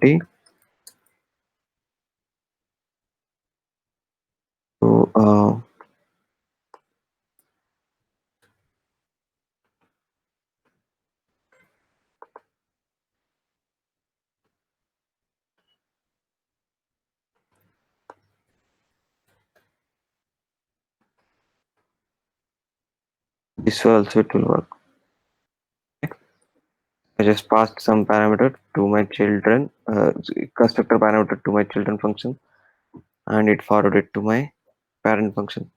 T. So, this also it will work. I just passed some parameter to my children, constructor parameter to my children function, and it forwarded to my parent function.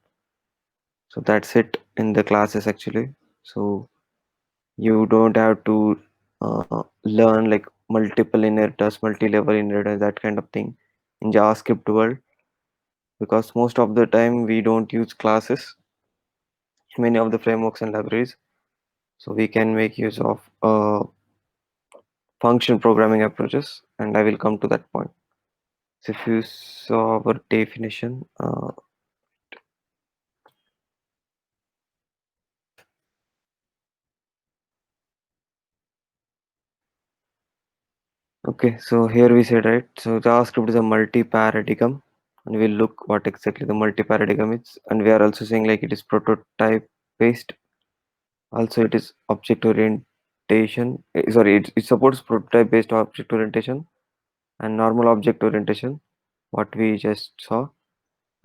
So that's it in the classes actually. So you don't have to learn like multiple inheritors, multi-level inheritors, that kind of thing in JavaScript world, because most of the time we don't use classes in many of the frameworks and libraries. So we can make use of function programming approaches, and I will come to that point. So if you saw our definition, okay, so here we said, right, so JavaScript is a multi-paradigm, and we'll look what exactly the multi-paradigm is, and we are also saying like it is prototype based. Also, it is object orientation. Sorry, it supports prototype based object orientation and normal object orientation, what we just saw,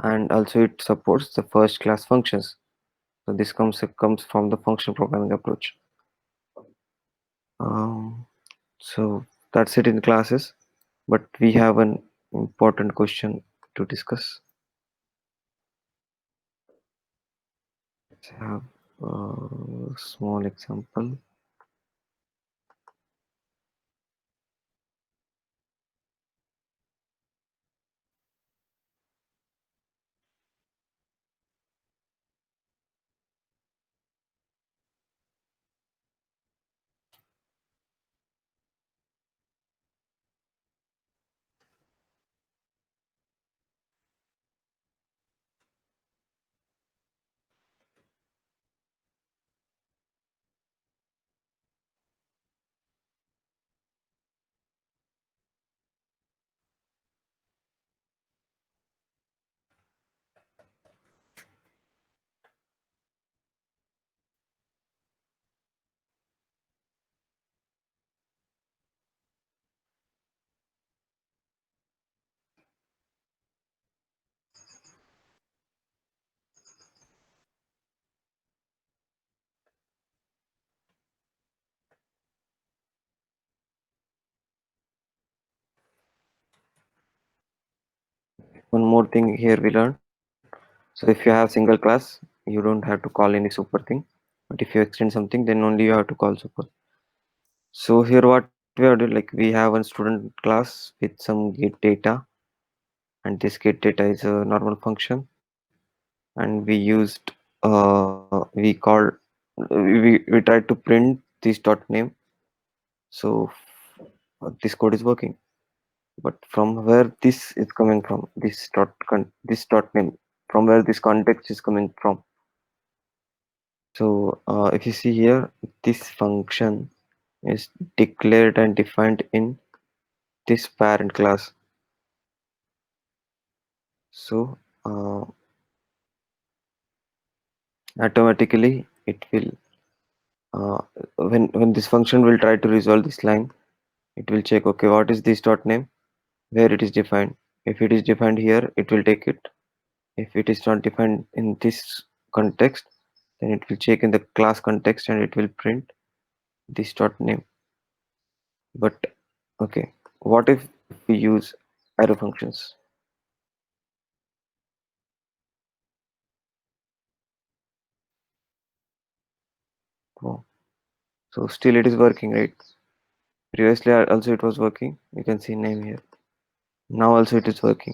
and also it supports the first class functions. So this comes from the function programming approach. Um, so that's it in classes, but we have an important question to discuss. Let's have a small example. One more thing here we learn. So if you have single class, you don't have to call any super thing. But if you extend something, then only you have to call super. So here what we are doing, like we have one student class with some get data, and this get data is a normal function, and we used we called we tried to print this dot name. So this code is working, but from where this is coming from, this dot name, from where this context is coming from. So if you see here, this function is declared and defined in this parent class. So automatically it will uh, when this function will try to resolve this line, it will check, okay, what is this dot name, where it is defined. If it is defined here, it will take it. If it is not defined in this context, then it will check in the class context and it will print this dot name. But okay, what if we use arrow functions? Oh, so still it is working, right? Previously also it was working. You can see name here. Now also it is working.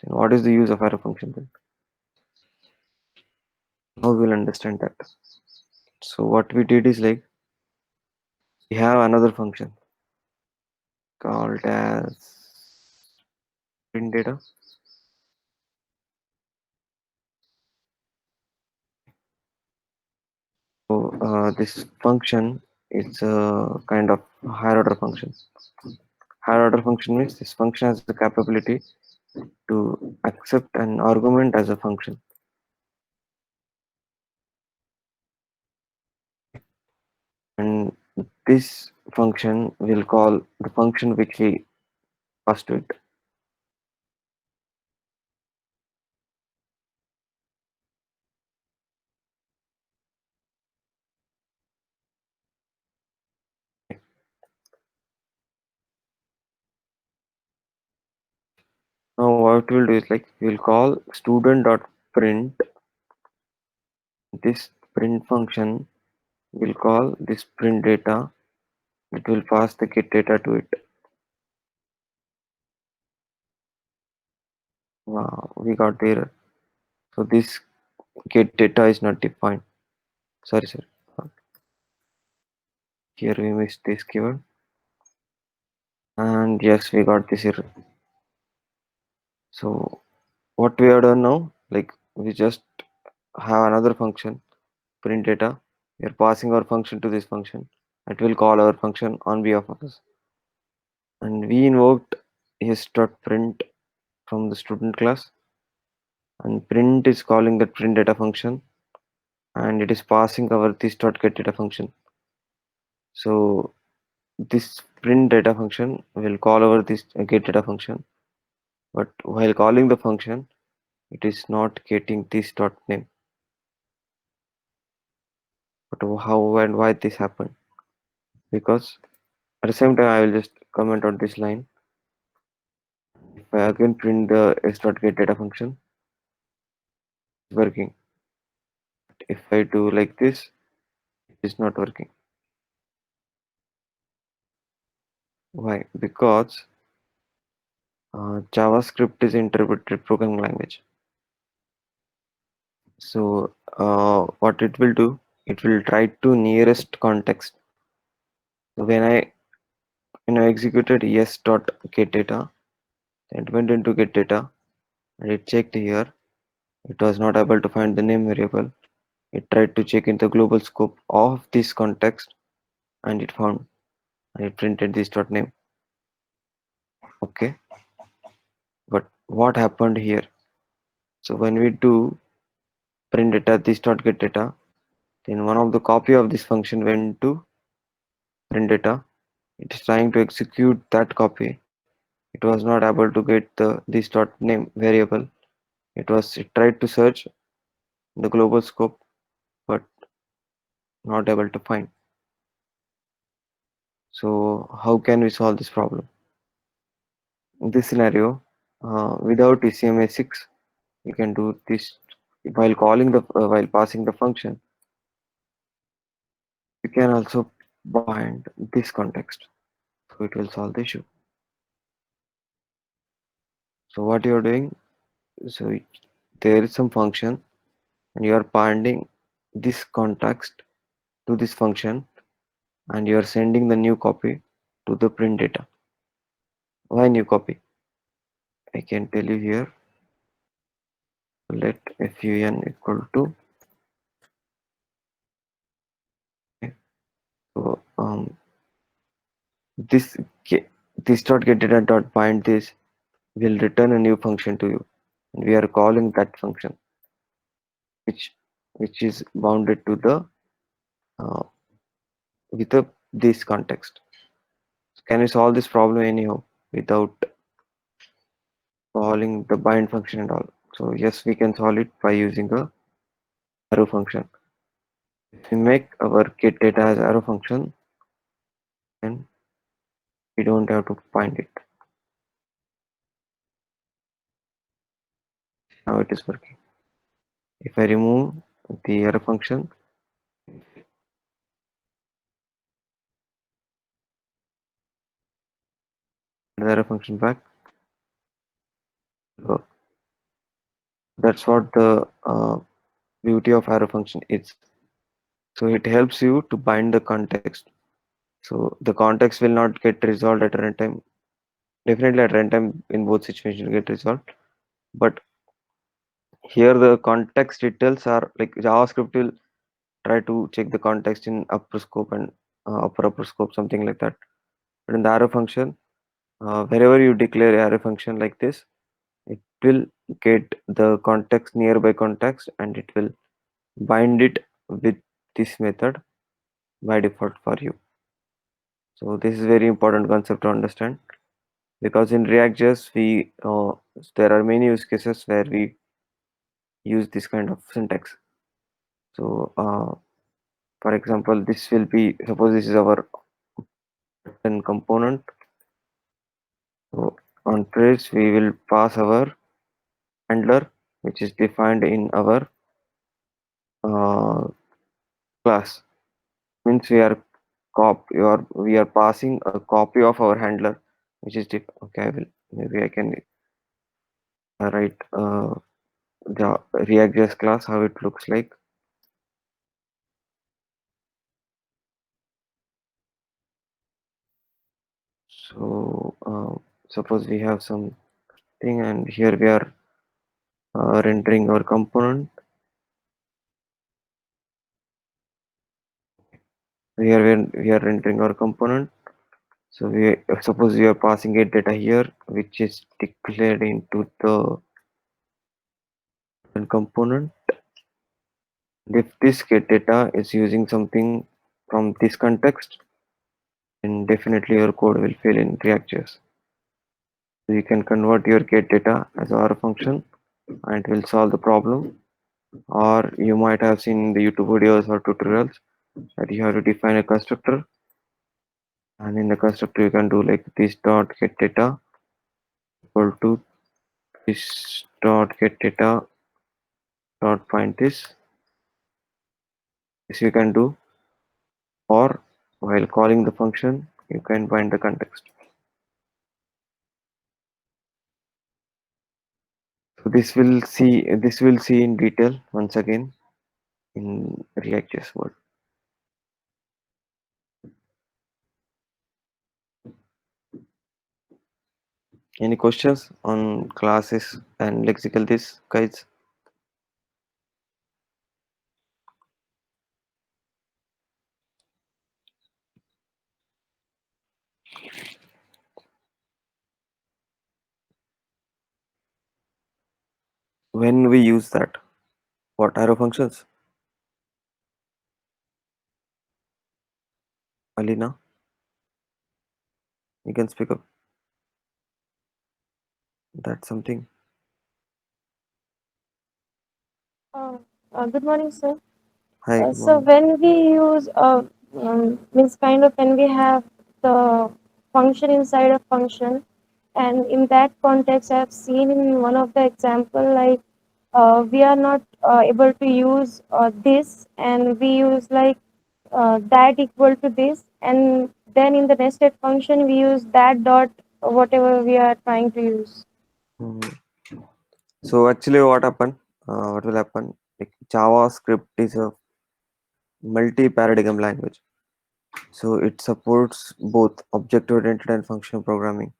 Then what is the use of arrow function then? Now we'll understand that. So what we did is like we have another function called as print data. So this function is a kind of higher order function. Higher order function means this function has the capability to accept an argument as a function. And this function will call the function which we passed to it. Now what we'll do is like we'll call student.print. This print function will call this print data. It will pass the get data to it. We got the error. So this get data is not defined. Sorry. Here we missed this keyword. And yes, we got this error. So what we have done now, like we just have another function, print data. We are passing our function to this function. It will call our function on behalf of us. And we invoked is.print from the student class. And print is calling the print data function. And it is passing our this.getData function. So this print data function will call over this get data function. But while calling the function, it is not getting this dot name. But how and why this happened? Because at the same time, I will just comment on this line. If I again print the s.getData function, it's working. If I do like this, it's not working. Why? Because JavaScript is interpreted programming language. So what it will do, it will try to nearest context. So when I executed yes.getData, it went into getData and it checked here. It was not able to find the name variable. It tried to check in the global scope of this context and it found and it printed this dot name. Okay, but what happened here? So when we do print data this dot get data, then one of the copy of this function went to print data. It is trying to execute that copy. It was not able to get the this dot name variable. It tried to search the global scope but not able to find. So how can we solve this problem? In this scenario, without ECMA6, you can do this while while passing the function. You can also bind this context, so it will solve the issue. So what you are doing? So there is some function, and you are binding this context to this function, and you are sending the new copy to the print data. Why new copy? I can tell you here. Let fun equal to. Okay, so this this dot get data dot bind this will return a new function to you, and we are calling that function which is bounded to the uh, with this context. Can we solve this problem anyhow without calling the bind function and all? So yes, we can solve it by using the arrow function. If we make our get data as arrow function, then we don't have to find it. Now it is working. If I remove the arrow function, the arrow function back, so that's what the beauty of arrow function is. So it helps you to bind the context. So the context will not get resolved at runtime. Definitely at runtime in both situations will get resolved. But here the context details are like JavaScript will try to check the context in upper scope and upper scope, something like that. But in the arrow function, Wherever you declare array function like this, it will get the context nearby context and it will bind it with this method by default for you. So this is very important concept to understand, because in React.js we there are many use cases where we use this kind of syntax. So for example, this will be, suppose this is our button component. So on page we will pass our handler, which is defined in our uh, class. Means we are passing a copy of our handler, which is okay. I will, maybe I can write the React.js class how it looks like. So suppose we have something, and here we are rendering our component. We are rendering our component. So we suppose we are passing a data here, which is declared into the component. If this get data is using something from this context, then definitely your code will fail in React.js. So you can convert your get data as a function and it will solve the problem. Or you might have seen in the YouTube videos or tutorials that you have to define a constructor, and in the constructor you can do like this dot get data equal to this dot get data dot find this you can do, or while calling the function you can bind the context. So this will see in detail once again in React.js world. Any questions on classes and lexical this, guys? When we use that, what arrow functions? Alina, you can speak up. That's something. Uh, Good morning, sir. Hi, good So morning. when we use means kind of when we have the function inside a function, and in that context, I've seen in one of the example like we are not able to use this, and we use like that equal to this, and then in the nested function we use that dot whatever we are trying to use. Mhm. So actually, what happened? What will happen? Like JavaScript is a multi-paradigm language, so it supports both object-oriented and functional programming.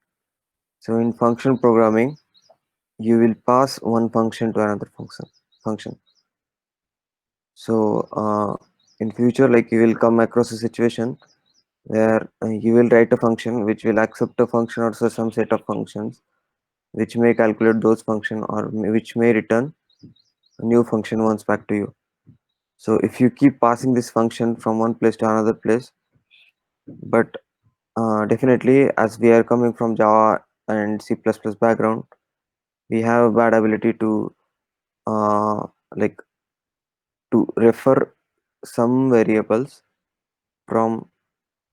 So in function programming, you will pass one function to another function. So in future, like you will come across a situation where you will write a function which will accept a function or some set of functions which may calculate those function or which may return a new function once back to you. So if you keep passing this function from one place to another place, but definitely as we are coming from Java and C++ background, we have a bad ability to uh, like to refer some variables from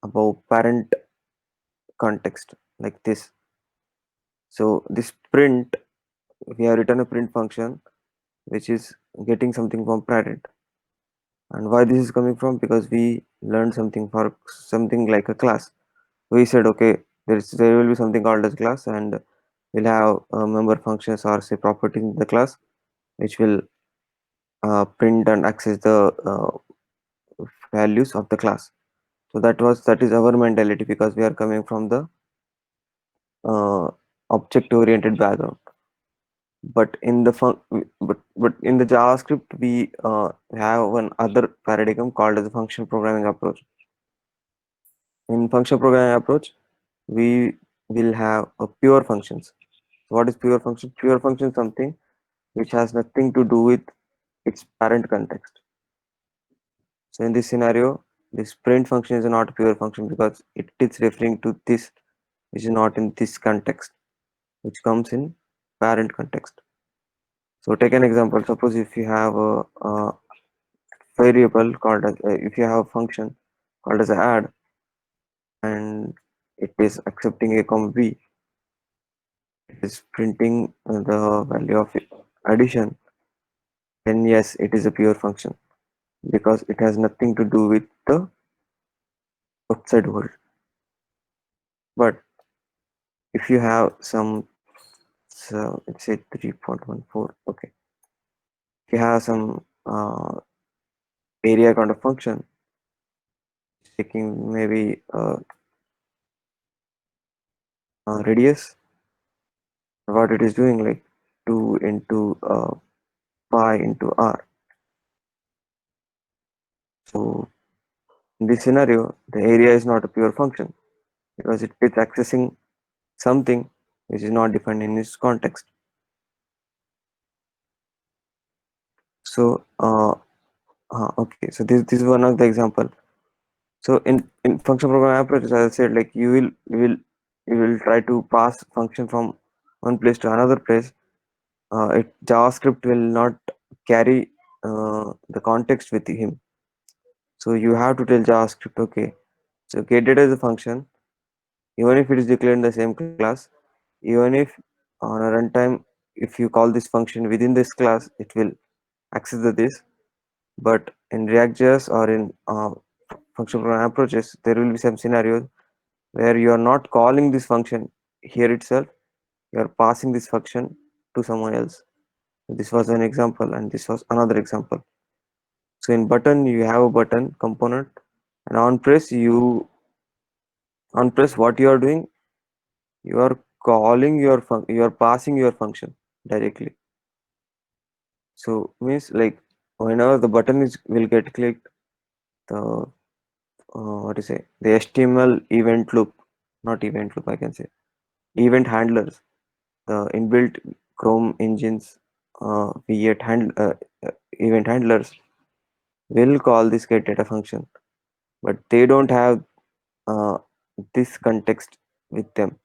above parent context like this. So this print, we have written a print function which is getting something from parent. And why this is coming from? Because we learned something for something like a class. We said, okay, there will be something called as class, and we'll have member functions or say properties in the class, which will print and access the values of the class. So that is our mentality, because we are coming from the uh, object oriented background. But in the but in the JavaScript we have one other paradigm called as a function programming approach. In function programming approach, we will have a pure functions. So what is pure function? Pure function is something which has nothing to do with its parent context. So in this scenario, this print function is not a pure function because it is referring to this which is not in this context, which comes in parent context. So take an example. Suppose if you have a variable called as if you have a function called as add and it is accepting a comma b, it is printing the value of addition, then yes, it is a pure function because it has nothing to do with the outside world. But if you have some, so let's say 3.14, okay, if you have some area kind of function taking maybe radius, what it is doing like 2 into pi into r. So in this scenario, the area is not a pure function because it is accessing something which is not defined in its context. So okay, so this is one of the example. So in function program approaches, as I said, like you will try to pass function from one place to another place. It JavaScript will not carry the context with him. So you have to tell JavaScript, okay, so getData is a function, even if it is declared in the same class, even if on a runtime, if you call this function within this class, it will access the this. But in React.js or in function program approaches, there will be some scenarios where you are not calling this function here itself, you are passing this function to someone else. This was an example, and this was another example. So in button, you have a button component, and on press what you are doing, you are calling you are passing your function directly. So means like whenever the button is will get clicked, the what to say, the HTML event loop, not event loop, I can say event handlers, the inbuilt Chrome engines V8 event handlers will call this get data function, but they don't have uh, this context with them.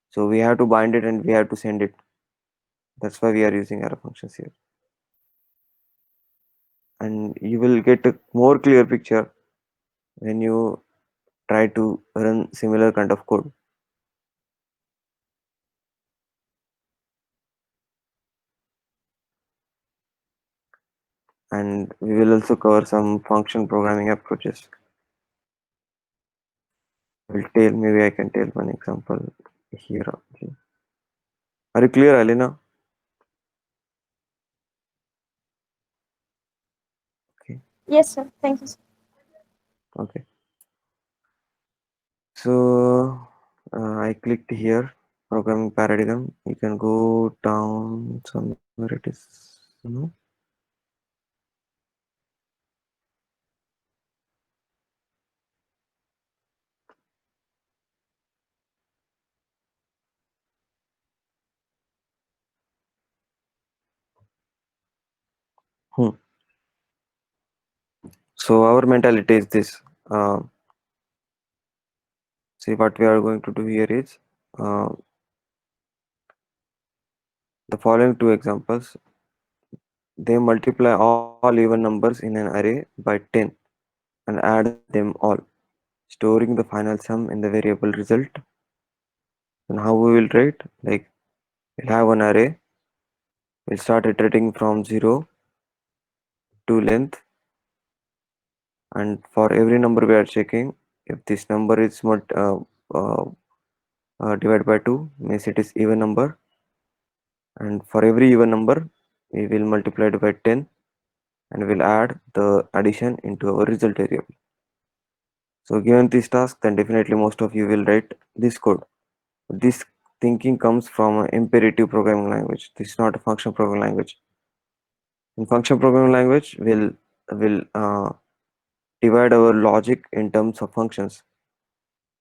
So we have to bind it and we have to send it. That's why we are using arrow functions here. And you will get a more clear picture when you try to run similar kind of code. And we will also cover some function programming approaches. I'll tell, maybe I can tell one example here. Okay. Are you clear, Alina? Okay. Yes, sir. Thank you, sir. Okay. So I clicked here, programming paradigm. You can go down somewhere it is, you know. Hmm. So our mentality is this. Uh, See what we are going to do here is uh, the following two examples. They multiply all even numbers in an array by 10 and add them all, storing the final sum in the variable result. And how we will write? Like we'll have an array. We'll start iterating from 0 to length, and for every number we are checking if this number is uh, divided by 2 means it is even number, and for every even number we will multiply it by 10 and we'll add the addition into our result variable. So given this task, then definitely most of you will write this code. This thinking comes from an imperative programming language. This is not a function programming language. In function programming language, we'll divide our logic in terms of functions.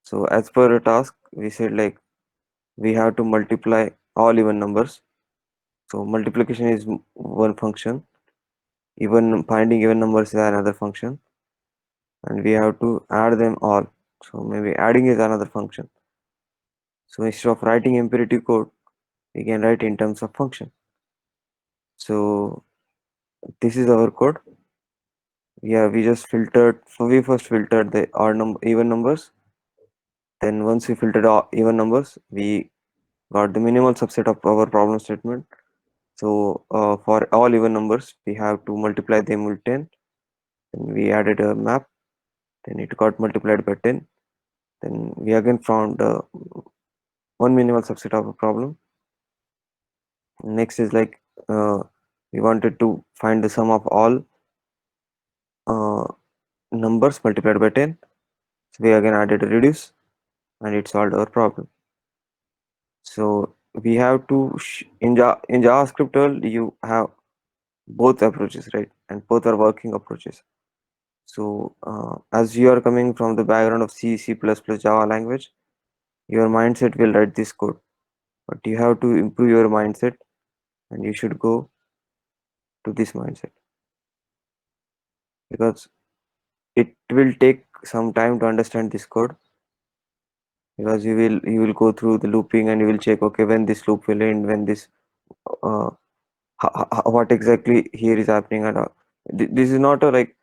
So as per a task, we said like we have to multiply all even numbers. So multiplication is one function, even finding even numbers is another function, and we have to add them all. So maybe adding is another function. So instead of writing imperative code, we can write in terms of function. So this is our code. Yeah, we just filtered. So we first filtered the odd number, even numbers. Then once we filtered all even numbers, we got the minimal subset of our problem statement. So for all even numbers, we have to multiply them with 10. Then we added a map. Then it got multiplied by 10. Then we again found one minimal subset of a problem. Next is like uh, we wanted to find the sum of all uh, numbers multiplied by 10. So we again added a reduce and it solved our problem. So we have to in JavaScript world you have both approaches, right? And both are working approaches. So as you are coming from the background of C, C++, Java language, your mindset will write this code. But you have to improve your mindset and you should go to this mindset because it will take some time to understand this code because you will go through the looping and you will check okay when this loop will end, when this uh, what exactly here is happening, and this is not a like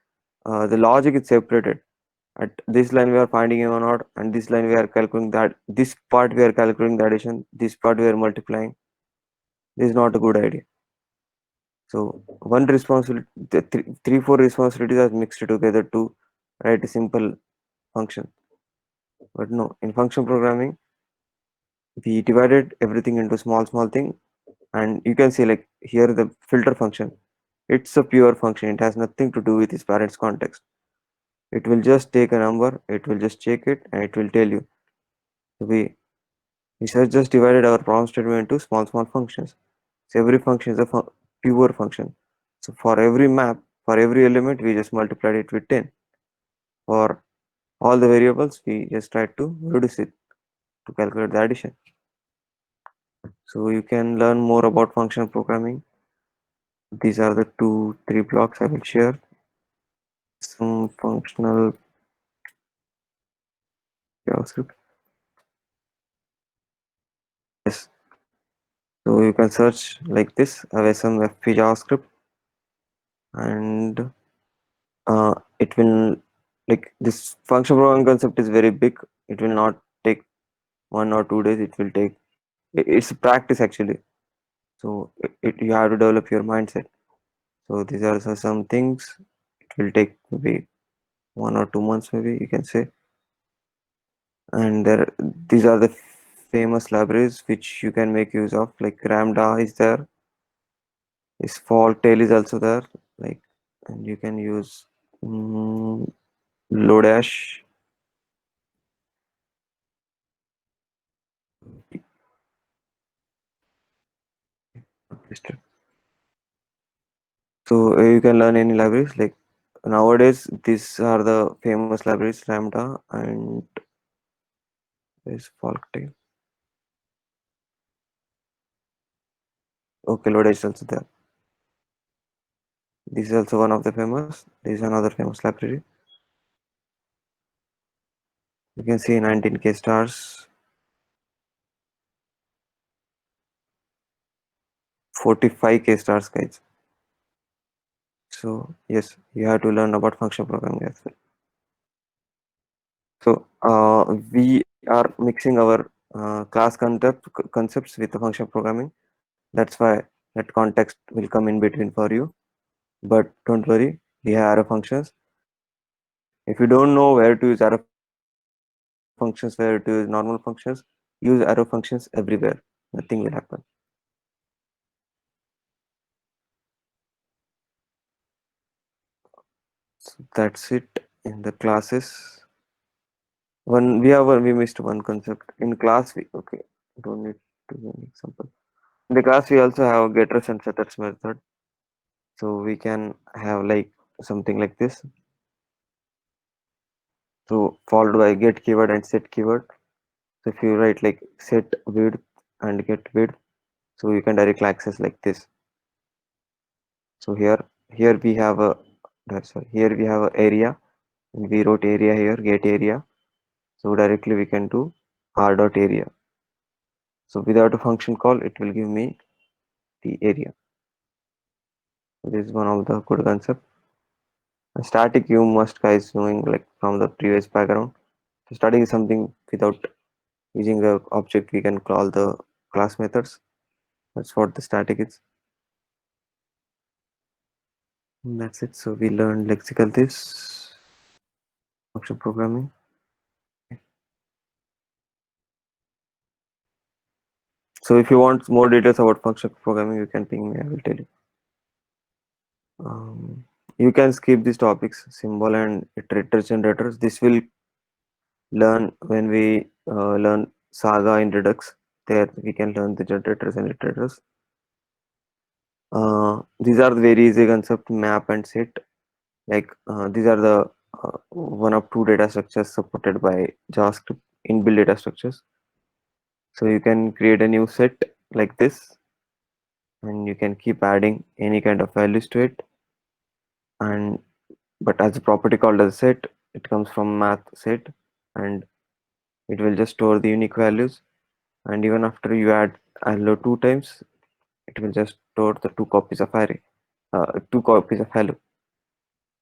the logic is separated. At this line we are finding even odd, and this line we are calculating that, this part we are calculating the addition, this part we are multiplying. This is not a good idea. So one responsibility, the three, four responsibilities are mixed together to write a simple function. But no, in function programming, we divided everything into small thing, and you can see like here the filter function. It's a pure function. It has nothing to do with its parent's context. It will just take a number, it will just check it, and it will tell you. So we just divided our problem statement into small functions. So every function is a pure function. So for every map, for every element, we just multiplied it with 10. For all the variables, we just tried to reduce it to calculate the addition. So you can learn more about functional programming. These are the two, three blocks I will share. Some functional JavaScript. Yes. So you can search like this, some FP JavaScript, and it will like this function programming concept is very big. It will not take 1 or 2 days. It will take. It's a practice actually. So you have to develop your mindset. So these are some things. It will take maybe 1 or 2 months, maybe you can say. And these are the famous libraries which you can make use of. Like Ramda is there. This fault tail is also there. Like, and you can use mm, Lodash. So you can learn any libraries. Like nowadays, these are the famous libraries: Ramda and this Folktail. Okay, Lodash is also there. This is also one of the famous. This is another famous library. You can see 19K stars, 45K stars, guys. So yes, you have to learn about function programming as well. So we are mixing our class concepts with the function programming. That's why that context will come in between for you. But don't worry, we have arrow functions. If you don't know where to use arrow functions, where to use normal functions, use arrow functions everywhere. Nothing will happen. So that's it in the classes. We missed one concept in class. We okay. Don't need to give an example. In the class, we also have getters and setters method. So we can have like something like this. So followed by get keyword and set keyword. So if you write like set width and get width, so you can directly access like this. So here we have a sorry, here we have a area, and we wrote area here, get area. So directly we can do r dot area. So without a function call, it will give me the area. So this is one of the good concept. A static you must guys knowing like from the previous background. So static is something without using a object we can call the class methods. That's what the static is. And that's it. So we learned lexical this function programming. So if you want more details about function programming, you can ping me. I will tell you. Um, you can skip these topics, symbol and iterator generators. This will learn when we learn Saga in Redux. There we can learn the generators and iterators. These are the very easy concept, map and set. Like these are the one of two data structures supported by JavaScript inbuilt data structures. So you can create a new set like this, and you can keep adding any kind of values to it. And but as a property called as set, it comes from math set, and it will just store the unique values. And even after you add hello two times, it will just store the two copies of array, two copies of hello.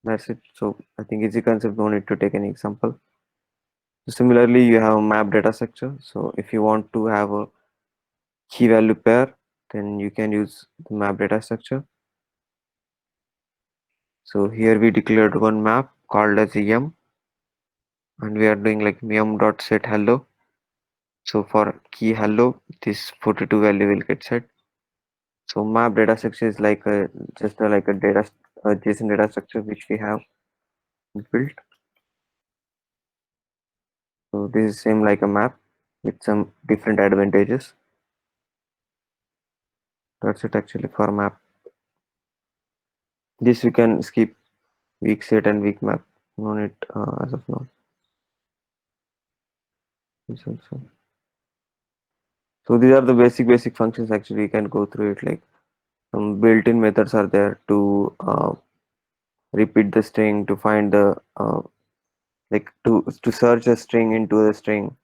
That's it. So I think easy concept, no need to take any example. So similarly, you have a map data structure. So if you want to have a key value pair, then you can use the map data structure. So here we declared one map called as em, and we are doing like em dot set hello. So for key hello, this 42 value will get set. So map data structure is like a just a, like a data a JSON data structure which we have built. So this is same like a map with some different advantages. That's it actually for map. This we can skip weak set and weak map. No need as of now. This also. So these are the basic functions. Actually, you can go through it. Like some built-in methods are there to repeat the string, to find the like to search a string into the string,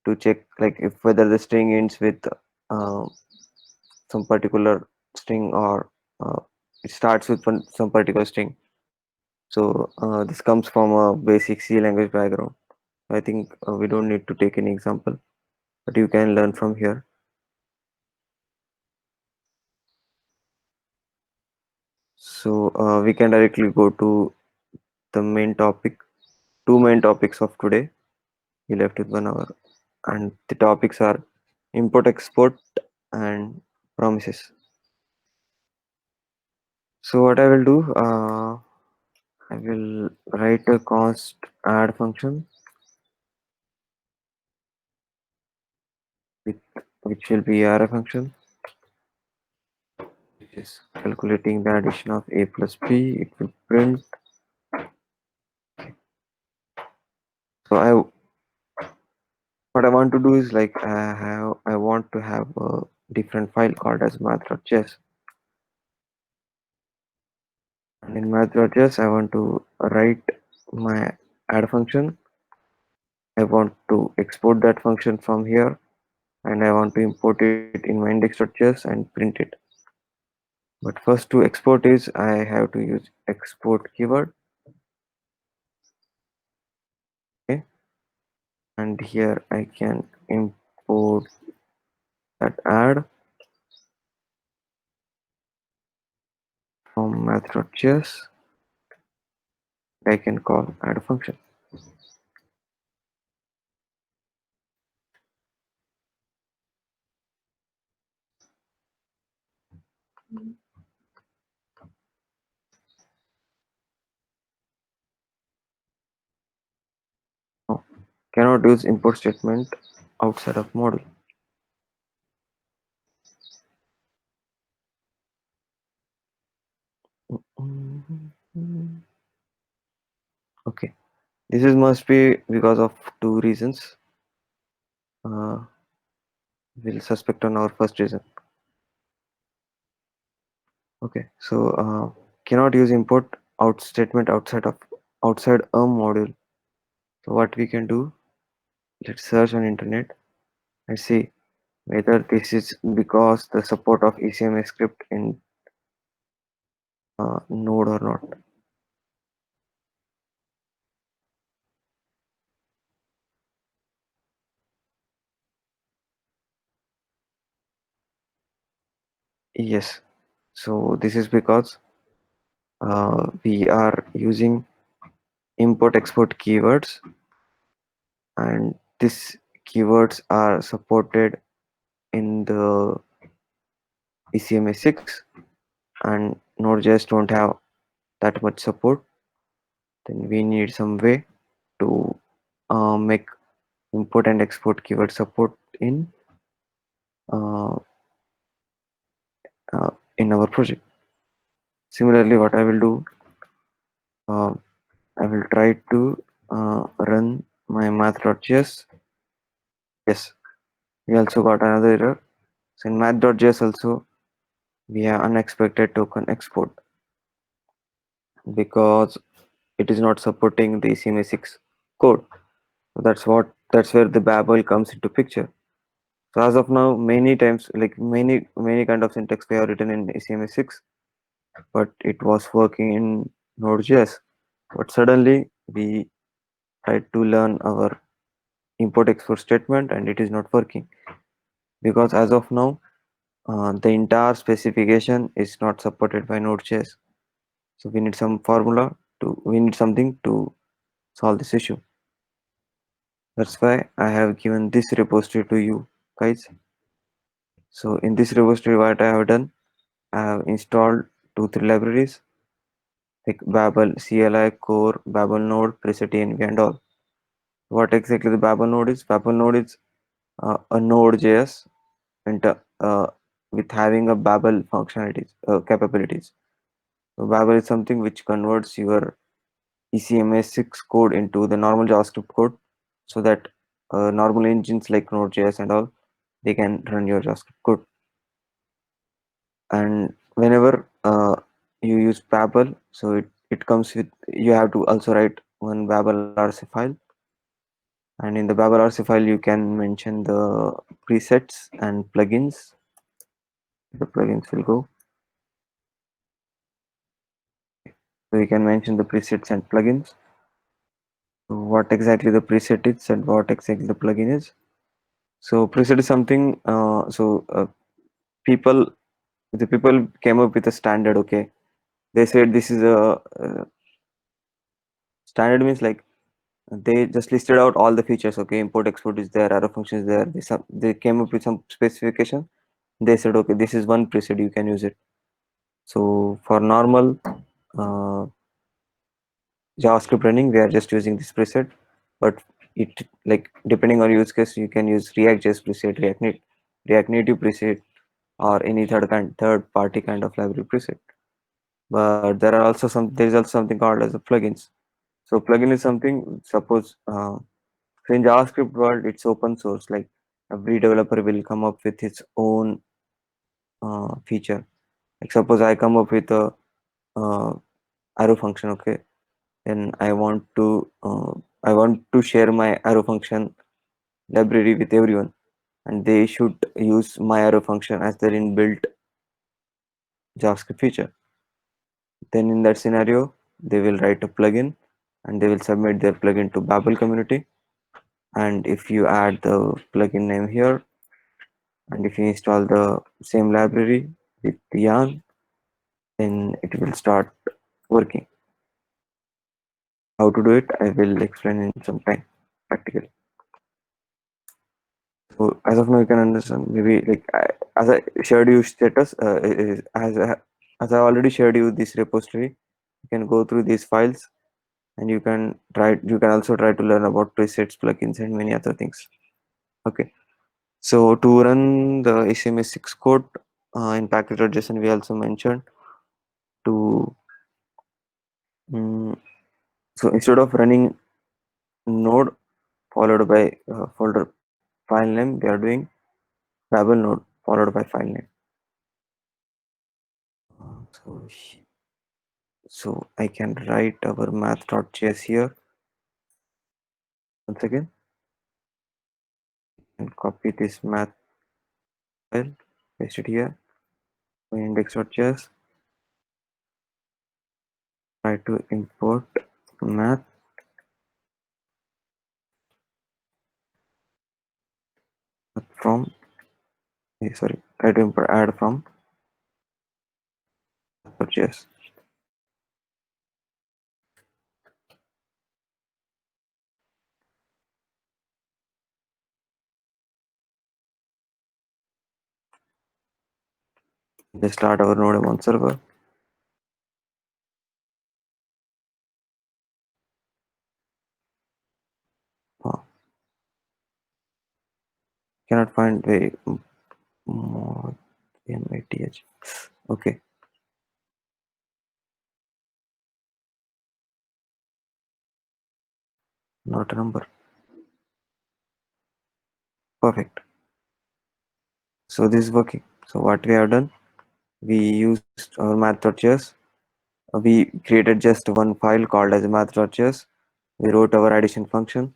to check like if whether the string ends with uh, some particular string, or it starts with some particular string. So this comes from a basic C language background. I think we don't need to take any example, but you can learn from here. So we can directly go to the main topic, two main topics of today. We left with 1 hour, and the topics are import export and promises. So what I will do, I will write a const add function with which will be array function, which is calculating the addition of a plus b. It will print. So what I want to do is like I want to have a different file called as math.js, and in math.js I want to write my add function. I want to export that function from here, and I want to import it in my index.js and print it. But first to export is I have to use export keyword. Okay, and here I can import that add from math.js. I can call add function. Now, cannot use import statement outside of model. Okay, this is must be because of two reasons. uh, will suspect on our first reason. Okay, so cannot use import out statement outside a module. So what we can do, let's search on internet and see whether this is because the support of ECMS script in Node or not. Yes, so this is because we are using import export keywords, and these keywords are supported in the ECMS 6, and Node.js don't have that much support. Then we need some way to make import and export keyword support uh, in our project. Similarly, what I will do, uh, I will try to run my math.js. Yes, we also got another error. So in math.js also we have unexpected token export because it is not supporting the CMA6 code. So that's where the Babel comes into picture. So as of now, many times, like many kind of syntax we have written in CMA6, but it was working in Node.js. But suddenly we tried to learn our import export statement and it is not working because as of now the entire specification is not supported by Node.js. So we need something to solve this issue. That's why I have given this repository to you guys. So in this repository, what I have done, I have installed 2 3 libraries like Babel, CLI, Core, Babel Node, Preset env and all. What exactly the Babel Node is? Babel Node is a Node.js with having a Babel functionalities capabilities. So Babel is something which converts your ECMS6 code into the normal JavaScript code so that normal engines like Node.js and all they can run your JavaScript code. And whenever you use Babel, so it comes with you have to also write one Babel RC file, and in the Babel RC file you can mention the presets and plugins. The plugins will go. So you can mention the presets and plugins. So what exactly the preset is and what exactly the plugin is. So preset is something. People, the people came up with a standard. Okay, they said this is a standard means like they just listed out all the features. Okay, import export is there, arrow function is there. They came up with some specification. They said okay, this is one preset, you can use it. So for normal uh, JavaScript running, we are just using this preset, but it like depending on use case, you can use React.js preset, React Native preset, or any third party kind of library preset. But there is also something called as a plugins. So plugin is something, suppose so in JavaScript world it's open source. Like every developer will come up with his own feature. Like suppose I come up with a uh, arrow function. Okay, then I want to share my arrow function library with everyone, and they should use my arrow function as their inbuilt JavaScript feature. Then in that scenario, they will write a plugin and they will submit their plugin to Babel community. And if you add the plugin name here and if you install the same library with Yarn, then it will start working. How to do it, I will explain in some time practically. So as of now, you can understand. Maybe as I shared you status, as I already shared you this repository, you can go through these files and you can try. You can also try to learn about presets, plugins, and many other things. Okay. So to run the HTML6 code in package.json, we also mentioned to mm, so instead of running node followed by folder file name, we are doing Babel node followed by file name. So, so I can write our math.js here once again and copy this math file, paste it here, index.js, try to import math from, sorry, try to import add from math.js. Just start our node.js server. Oh, cannot find the more math. Okay, not a number. Perfect. So this is working. So what we have done, we used our math.js. We created just one file called as math.js. We wrote our addition function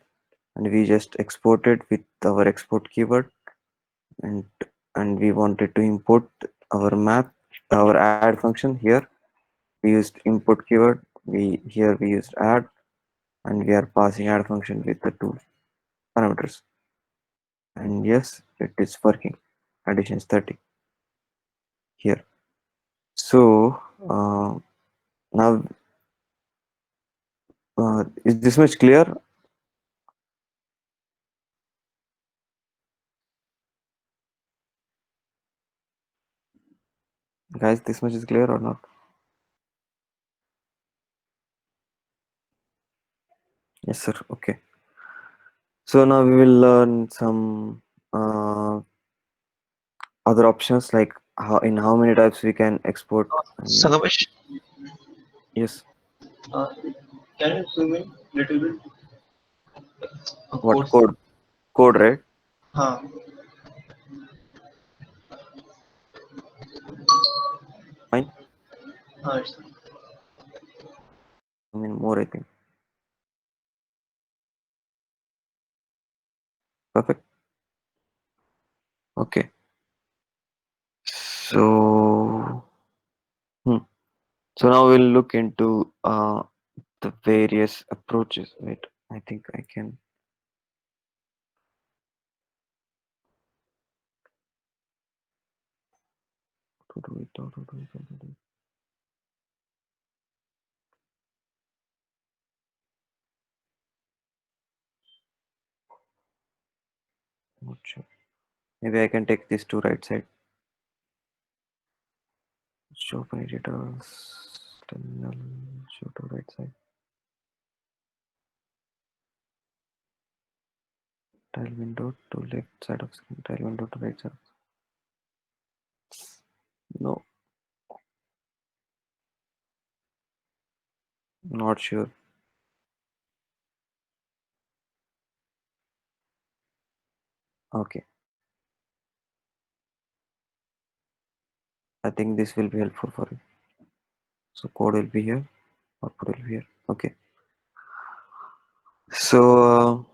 and we just exported with our export keyword, and we wanted to import our math, our add function here. We used import keyword. We used add, and we are passing add function with the two parameters. And yes, it is working. Addition is 30 here. So now, is this much clear, guys? This much is clear or not? Yes, sir. Okay. So now we will learn some other options, like how many types we can export. And Sangamish, yes, uh, can you zoom in little bit? what Course. code, right? Huh. Fine. It's I mean more, I think. Perfect. Okay. So hmm. So now we'll look into the various approaches. Wait, I think I can. To do it, how to do it, how to do it. Not sure. Maybe I can take this to right side. Show my editors. Terminal. Show to right side. Tile window to left side of screen. Tile window to right side. No, not sure. Okay, I think this will be helpful for you. So code will be here. Output will be here. Okay. So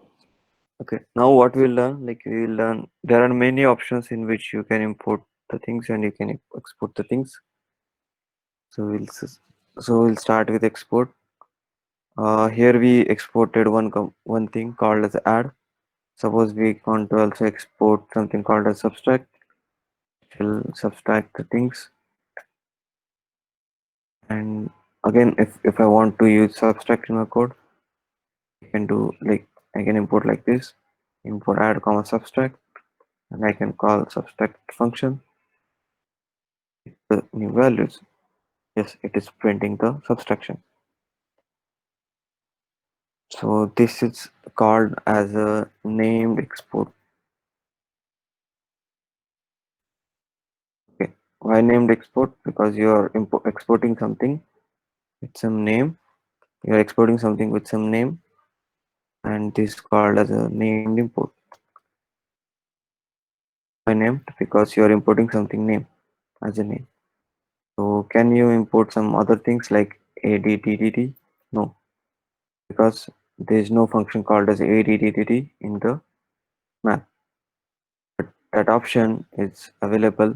okay. Now what we'll learn, like we will learn, there are many options in which you can import the things and you can export the things. So we'll start with export. Here we exported one thing called as add. Suppose we want to also export something called as subtract. We'll subtract the things, and again, if I want to use subtract in my code, I can do like I can import like this, import add comma subtract, and I can call subtract function the new values. Yes, it is printing the subtraction. So this is called as a named export. Okay, why named export? Because you are exporting something with some name. You are exporting something with some name, and this is called as a named import. named because you are importing something name as a name. So can you import some other things like adddd? No, because there is no function called as adddd in the math. But that option is available.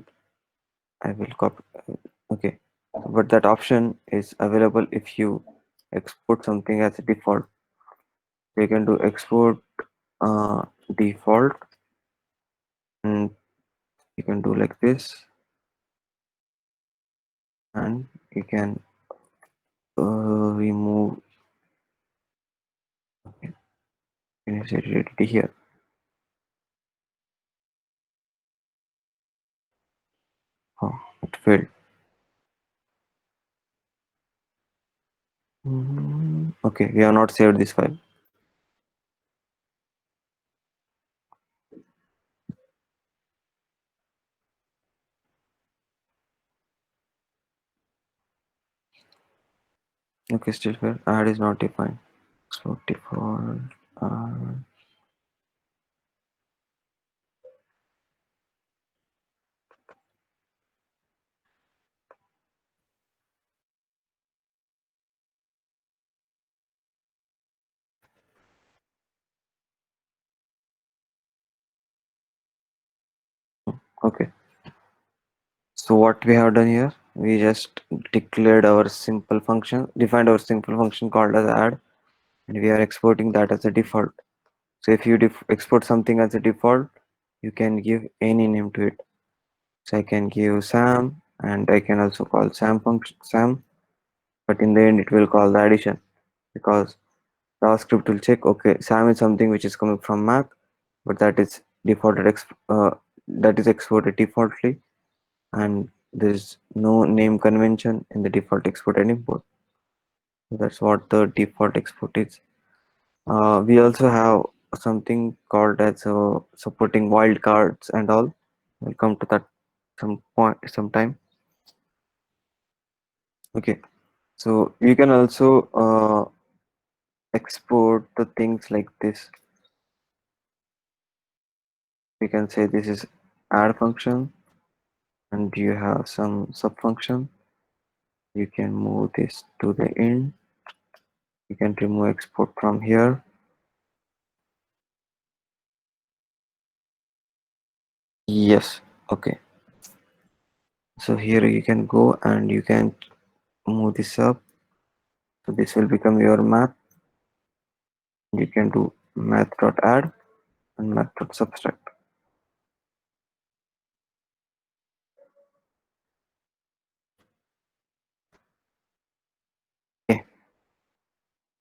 I will copy. Okay, but that option is available if you export something as a default. So you can do export default, and you can do like this, and you can remove. Okay, can you set it here? Oh, it failed. Okay, we have not saved this file. Okay, still failed. Add is not defined. So default. Uh, okay. So what we have done here, we just declared our simple function, defined our simple function called as add, and we are exporting that as a default. So if you export something as a default, you can give any name to it. So I can give Sam, and I can also call Sam function Sam, but in the end it will call the addition because JavaScript will check, okay, Sam is something which is coming from math, but that is defaulted that is exported defaultly, and there is no name convention in the default export and import. So that's what the default export is. We also have something called as supporting wildcards and all. We'll come to that sometime. Okay, so you can also export the things like this. We can say this is add function, and you have some sub function. You can move this to the end. You can remove export from here. Yes, okay. So here you can go and you can move this up. So this will become your math. You can do math.add and math.subtract. Okay,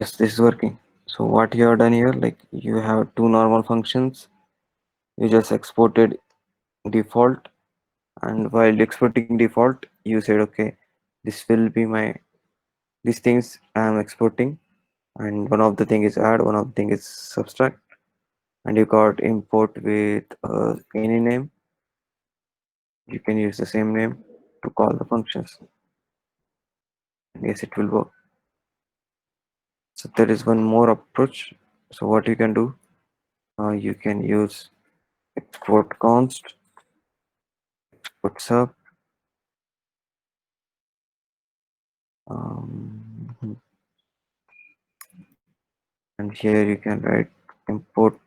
yes, this is working. So what you have done here, like you have two normal functions. You just exported default, and while exporting default, you said, okay, this will be my these things I am exporting, and one of the thing is add, one of the thing is subtract, and you got import with any name. You can use the same name to call the functions. And yes, it will work. So there is one more approach. So what you can do, you can use export const, export sub, and here you can write import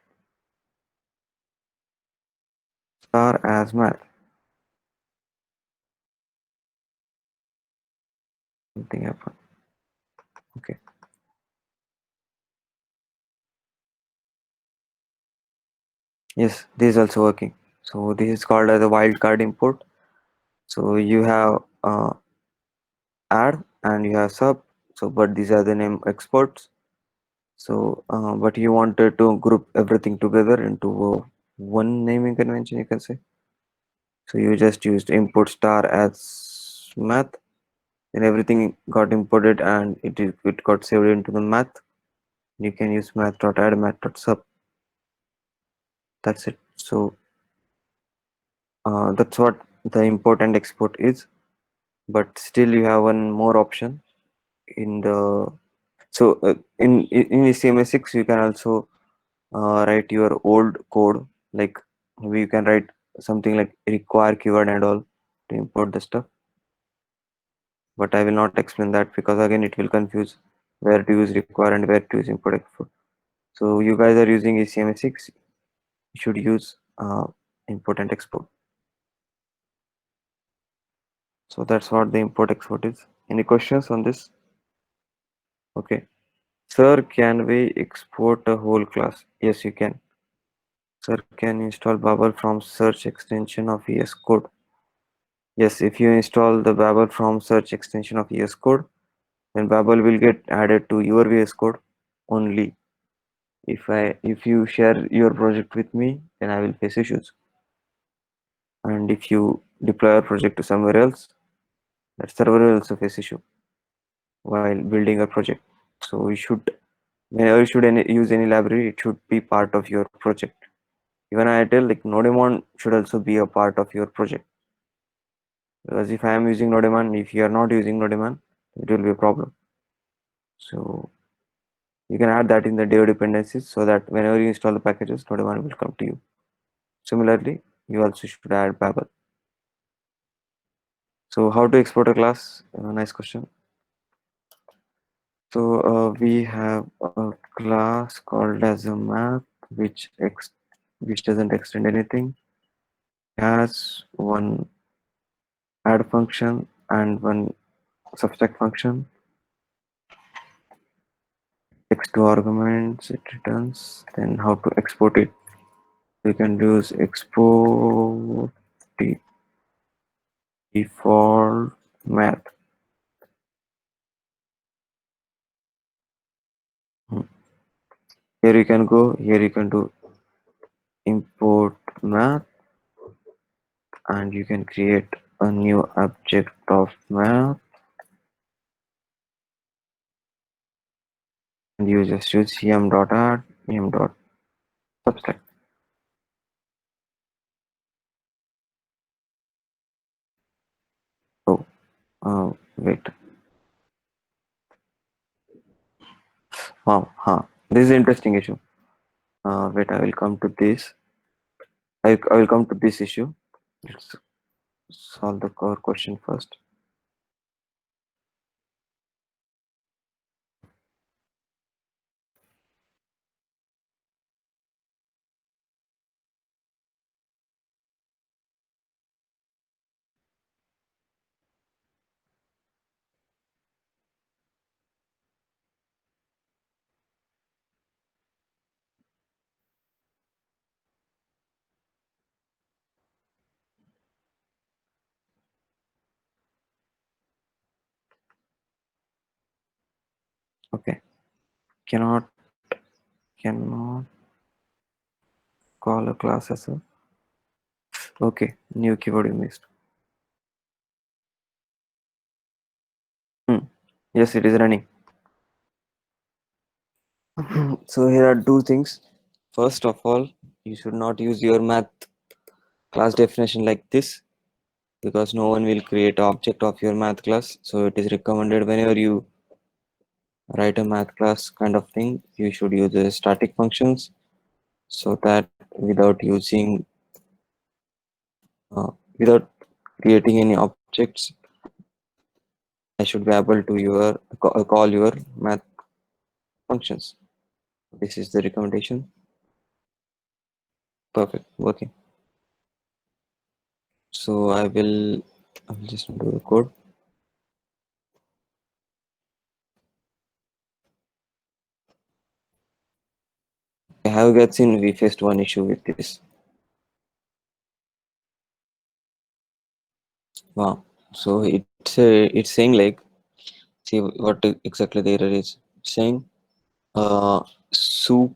star as math. Something happened. Okay. Yes, this is also working. So this is called as a wildcard import. So you have add and you have sub. So but these are the name exports. So but you wanted to group everything together into one naming convention, you can say. So you just used import star as math, then everything got imported and it got saved into the math. You can use math.add, math.sub. That's it. So that's what the import and export is. But still you have one more option in the in HTML6 you can also write your old code, like maybe you can write something like require keyword and all to import the stuff, but I will not explain that because again it will confuse where to use require and where to use import export. So you guys are using HTML6, you should use import and export. So that's what the import export is. Any questions on this? Okay. Sir, can we export a whole class? Yes, you can. Sir, can you install Babel from search extension of VS Code? Yes, if you install the Babel from search extension of VS Code, then Babel will get added to your VS Code only. If you share your project with me, then I will face issues. And if you deploy your project to somewhere else, that server will also face issue while building a project. So you should, whenever you should use any library, it should be part of your project. Even I tell like Nodemon should also be a part of your project, because if I am using Nodemon, if you are not using Nodemon, it will be a problem. So you can add that in the dev dependencies so that whenever you install the packages, Nodemon will come to you. Similarly, you also should add Babel. So how to export a class? Nice question. So we have a class called as a map, which doesn't extend anything. It has one add function and one subtract function. Text to arguments it returns. Then how to export it? We can use export default math. Hmm. Here you can go. Here you can do import math, and you can create a new object of math, and you just use em.add em.subtract. Oh, wait. Wow, huh. This is an interesting issue. Wait, I will come to this. I will come to this issue. Let's solve the core question first. Okay. Cannot call a class as a. Okay, new keyword you missed. Hmm. Yes, it is running. So here are two things. First of all, you should not use your math class definition like this, because no one will create object of your math class. So it is recommended whenever you write a math class kind of thing, you should use the static functions, so that without creating any objects, I should be able to call your math functions. This is the recommendation. Perfect, working. So I will just do the code. Have you guys seen we faced one issue with this? Wow. So it's saying like, see what exactly the error is saying. Super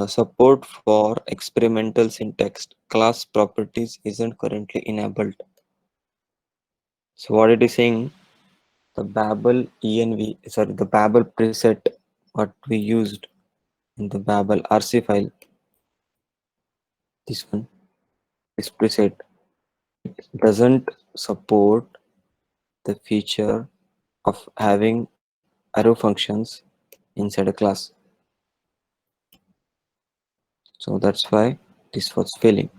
support for experimental syntax class properties isn't currently enabled. So what it is saying, the Babel the Babel preset what we used in the Babel RC file, this one, this preset, doesn't support the feature of having arrow functions inside a class. So that's why this was failing.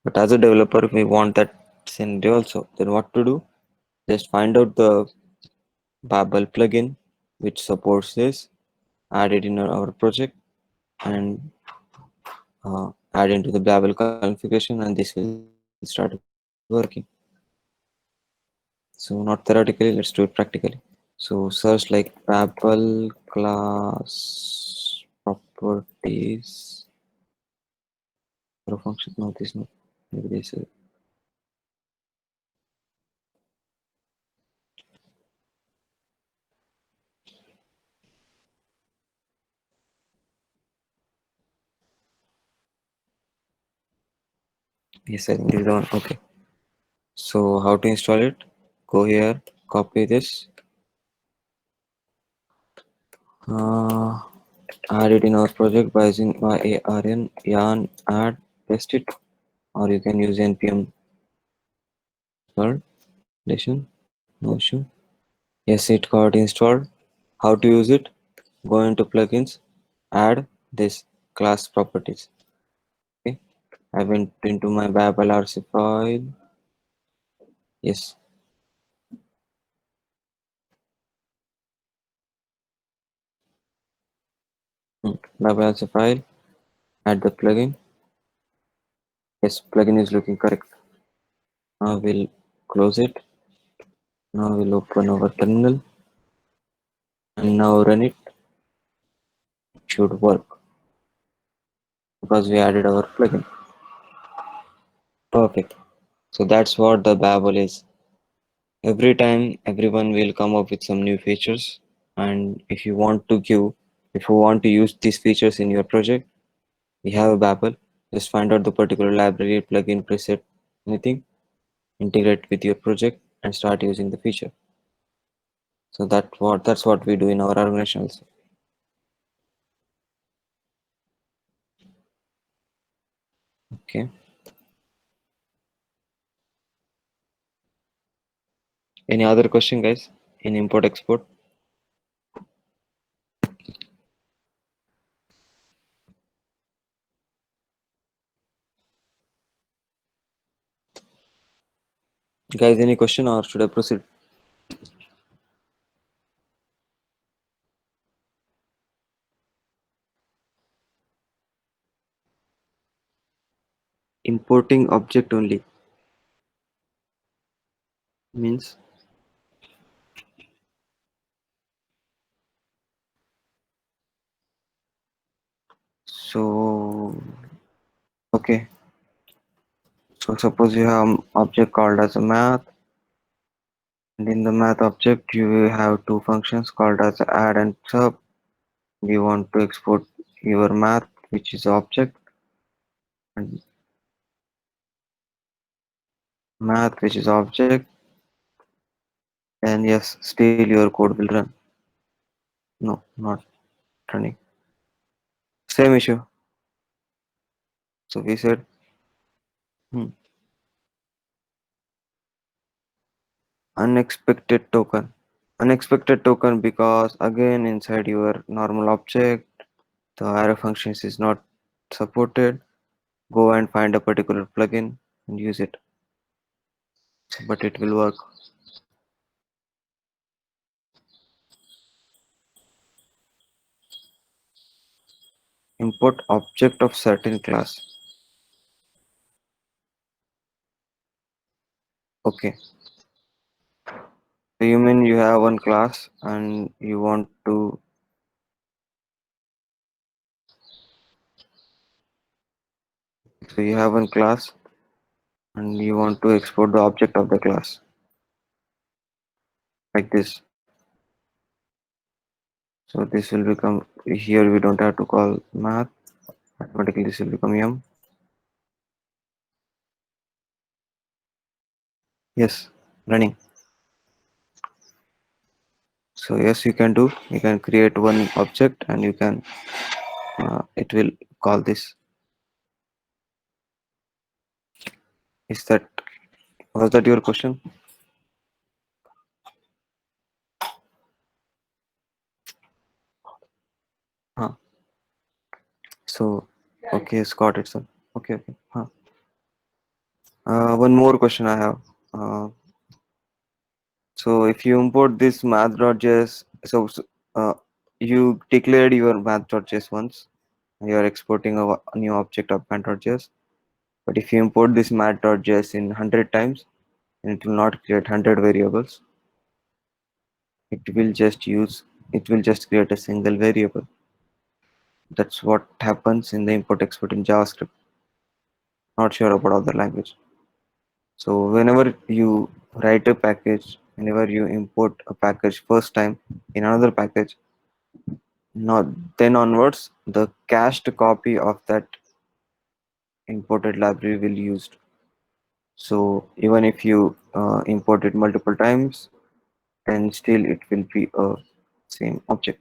But as a developer, we want that scenario also. Then what to do? Just find out the Babel plugin which supports this, add it in our project, and add into the Babel configuration, and this will start working. So not theoretically, let's do it practically. So search like Babel class properties or function. No, this not. Maybe this is. Yes, I think this is the one. Okay. So how to install it? Go here, copy this, uh, add it in our project by using arn yarn add paste it, or you can use npm installation. No issue. Yes, it got installed. How to use it? Go into plugins, add this class properties. Okay, I went into my Babel RC file. Yes, Babel RC file. Add the plugin. Yes, plugin is looking correct. Now we'll close it. Now we'll open our terminal and now run it. It should work because we added our plugin. Perfect. So that's what the Babel is. Every time everyone will come up with some new features, and if you want to use these features in your project, we have a Babel. Just find out the particular library, plugin, preset, anything, integrate with your project, and start using the feature. So that's what we do in our organization also. Okay. Any other question, guys? In import export? Guys, any question or should I proceed? Importing object only means so okay. So suppose you have an object called as a math, and in the math object you will have two functions called as add and sub. You want to export your math, which is object, and math, which is object, and yes, still your code will run. No, not running. Same issue. So we said hmm, unexpected token. Unexpected token because again inside your normal object the arrow functions is not supported. Go and find a particular plugin and use it, but it will work. Import object of certain class. Okay, so you mean you have one class and you want to, so you have one class and you want to export the object of the class like this. So this will become, here we don't have to call math, automatically this will become yum. Yes, running. So yes, you can do, you can create one object and you can, it will call this. Is that, was that your question? Huh. So, okay, it's got it. So, okay, okay. Huh. One more question I have. So if you import this math.js, uh, you declared your math.js once, and you are exporting a new object of math.js. But if you import this math.js in 100 times, then it will not create 100 variables. It will just create a single variable. That's what happens in the import export in JavaScript. Not sure about other language. So whenever you write a package, whenever you import a package first time in another package, not then onwards, the cached copy of that imported library will used. So even if you import it multiple times, then still it will be a same object.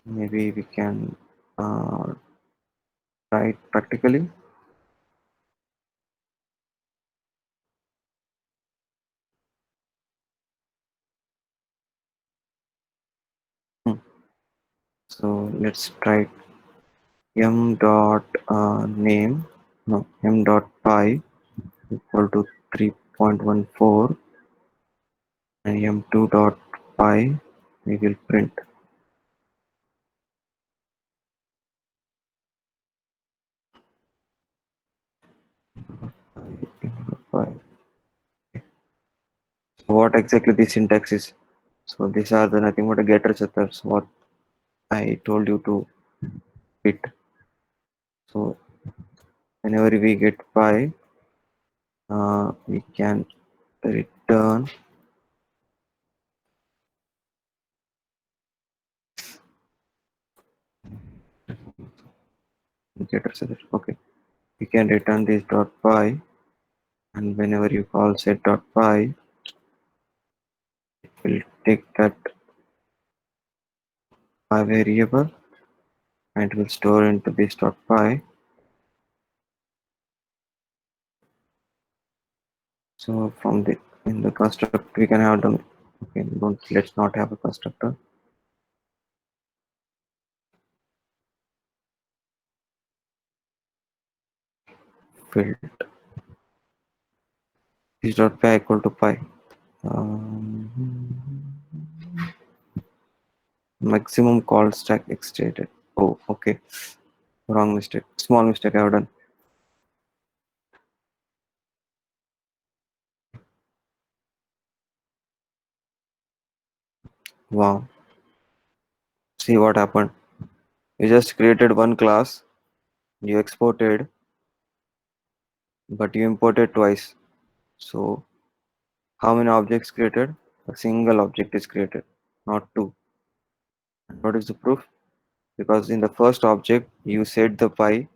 Maybe we can uh, try it practically. Hmm. So let's try m dot name, no, m dot py equal to 3.14, and m2 dot py we will print py. So what exactly the syntax is? So these are the nothing but a getter setters what I told you to fit. So whenever we get py, we can return getter setter. Okay, we can return this dot py, and whenever you call set dot py, it will take that py variable and it will store into this dot py. So from the in the construct we can have them. Okay, don't let's not have a constructor. Filled this dot py equal to py. Maximum call stack extended. Oh, okay. Wrong mistake. Small mistake I have done. Wow. See what happened. You just created one class, you exported, but you imported twice. So how many objects created? A single object is created, not two. And what is the proof? Because in the first object you set the py,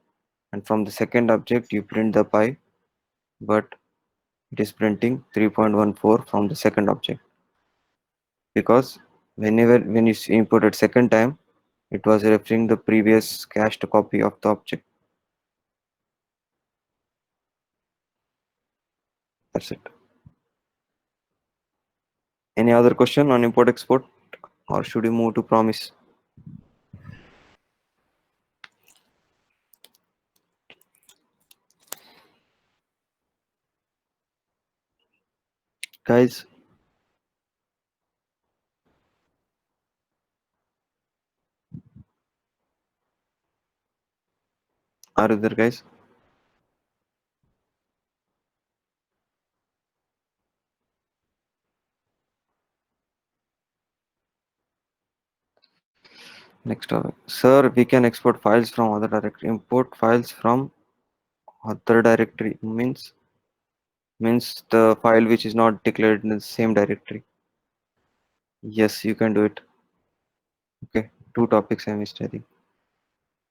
and from the second object you print the py, but it is printing 3.14 from the second object, because when you import it second time, it was referring the previous cached copy of the object. That's it. Any other question on import export, or should we move to promise? Guys, are you there, guys? Next topic. Sir, we can export files from other directory. Import files from other directory means the file which is not declared in the same directory. Yes, you can do it. Okay, two topics I missed, I think.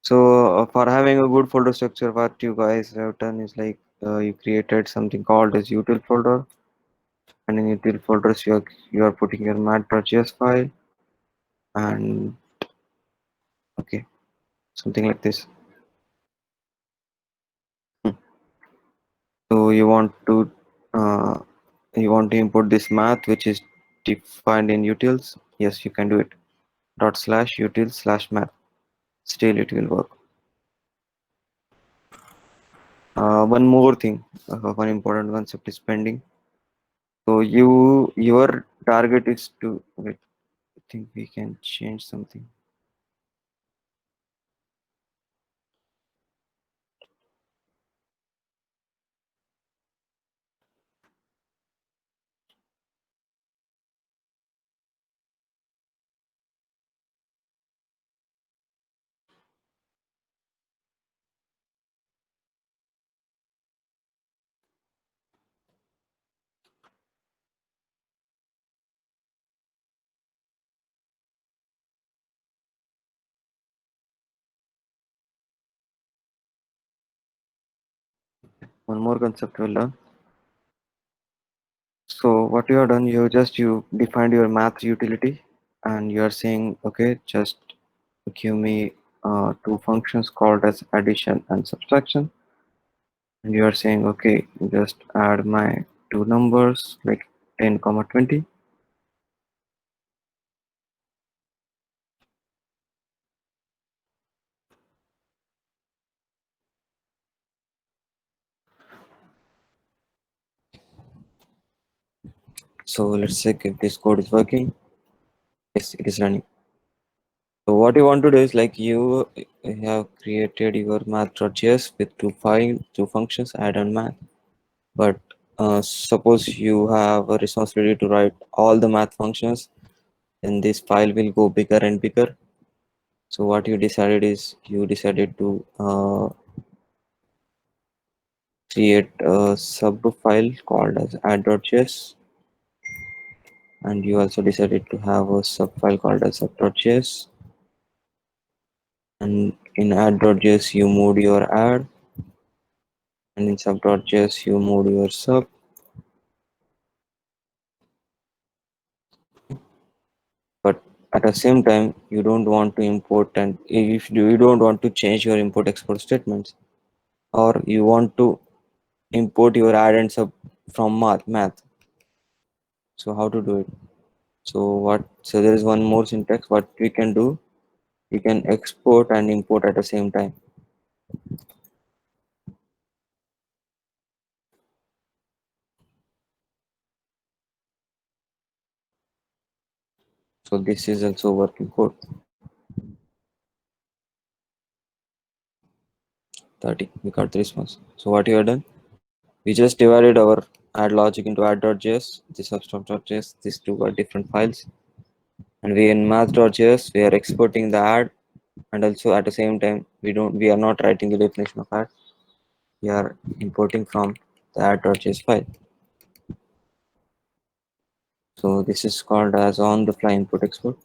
So for having a good folder structure, what you guys have done is like you created something called as util folder, and in util folders you are putting your mat.js file, and okay, something like this. Hmm. So uh, you want to import this math which is defined in utils, Yes, you can do it. Dot slash util slash math. Still, it will work. One more thing, one important concept is pending. So your target is to wait. I think we can change something. One more concept we'll learn. So what you have done, you defined your math utility, and you are saying, okay, just give me two functions called as addition and subtraction, and you are saying, okay, just add my two numbers like 10 comma 20. So let's check if this code is working. Yes, it is running. So what you want to do is like you have created your math.js with two functions, add and math. But suppose you have a responsibility to write all the math functions, then this file will go bigger and bigger. So what you decided is you decided to create a sub file called as add.js, and you also decided to have a sub file called as sub.js. And in add.js you moved your add, and in sub.js you moved your sub. But at the same time you don't want to import, and if you don't want to change your import export statements, or you want to import your add and sub from math. So how to do it? So there is one more syntax. What we can do, we can export and import at the same time. So this is also working code. 30, we got the response. So what you have done, we just divided our add logic into add.js, this substop.js, these two are different files, and we in math.js we are exporting the add, and also at the same time we are not writing the definition of add, we are importing from the add.js file. So this is called as on the fly input export.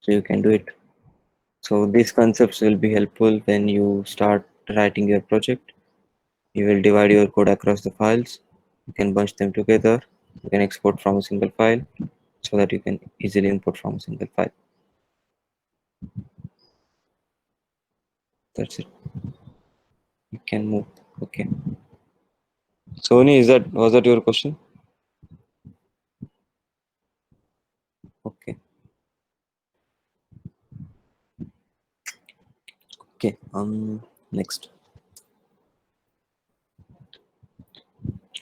So you can do it. So these concepts will be helpful when you start writing your project. You will divide your code across the files. You can bunch them together. You can export from a single file so that you can easily import from a single file. That's it. You can move. Okay. Sony, was that your question? Okay. Okay. Next.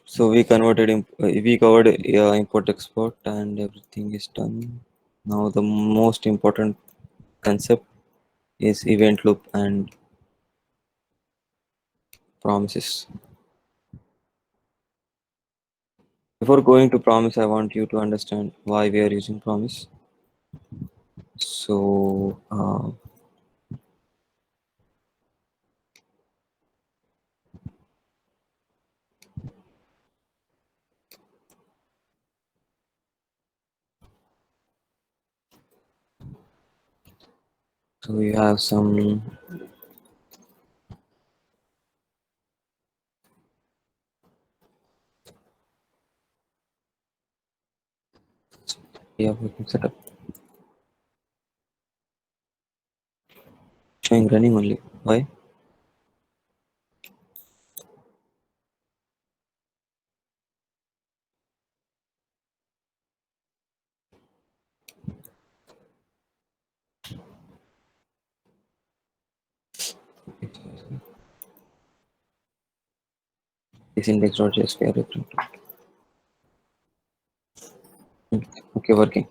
So we covered import export and everything is done. Now the most important concept is event loop and promises. Before going to promise, I want you to understand why we are using promise. So we have some, yeah, we can set up showing running only. Why? This index.js we are referring to. Okay, working.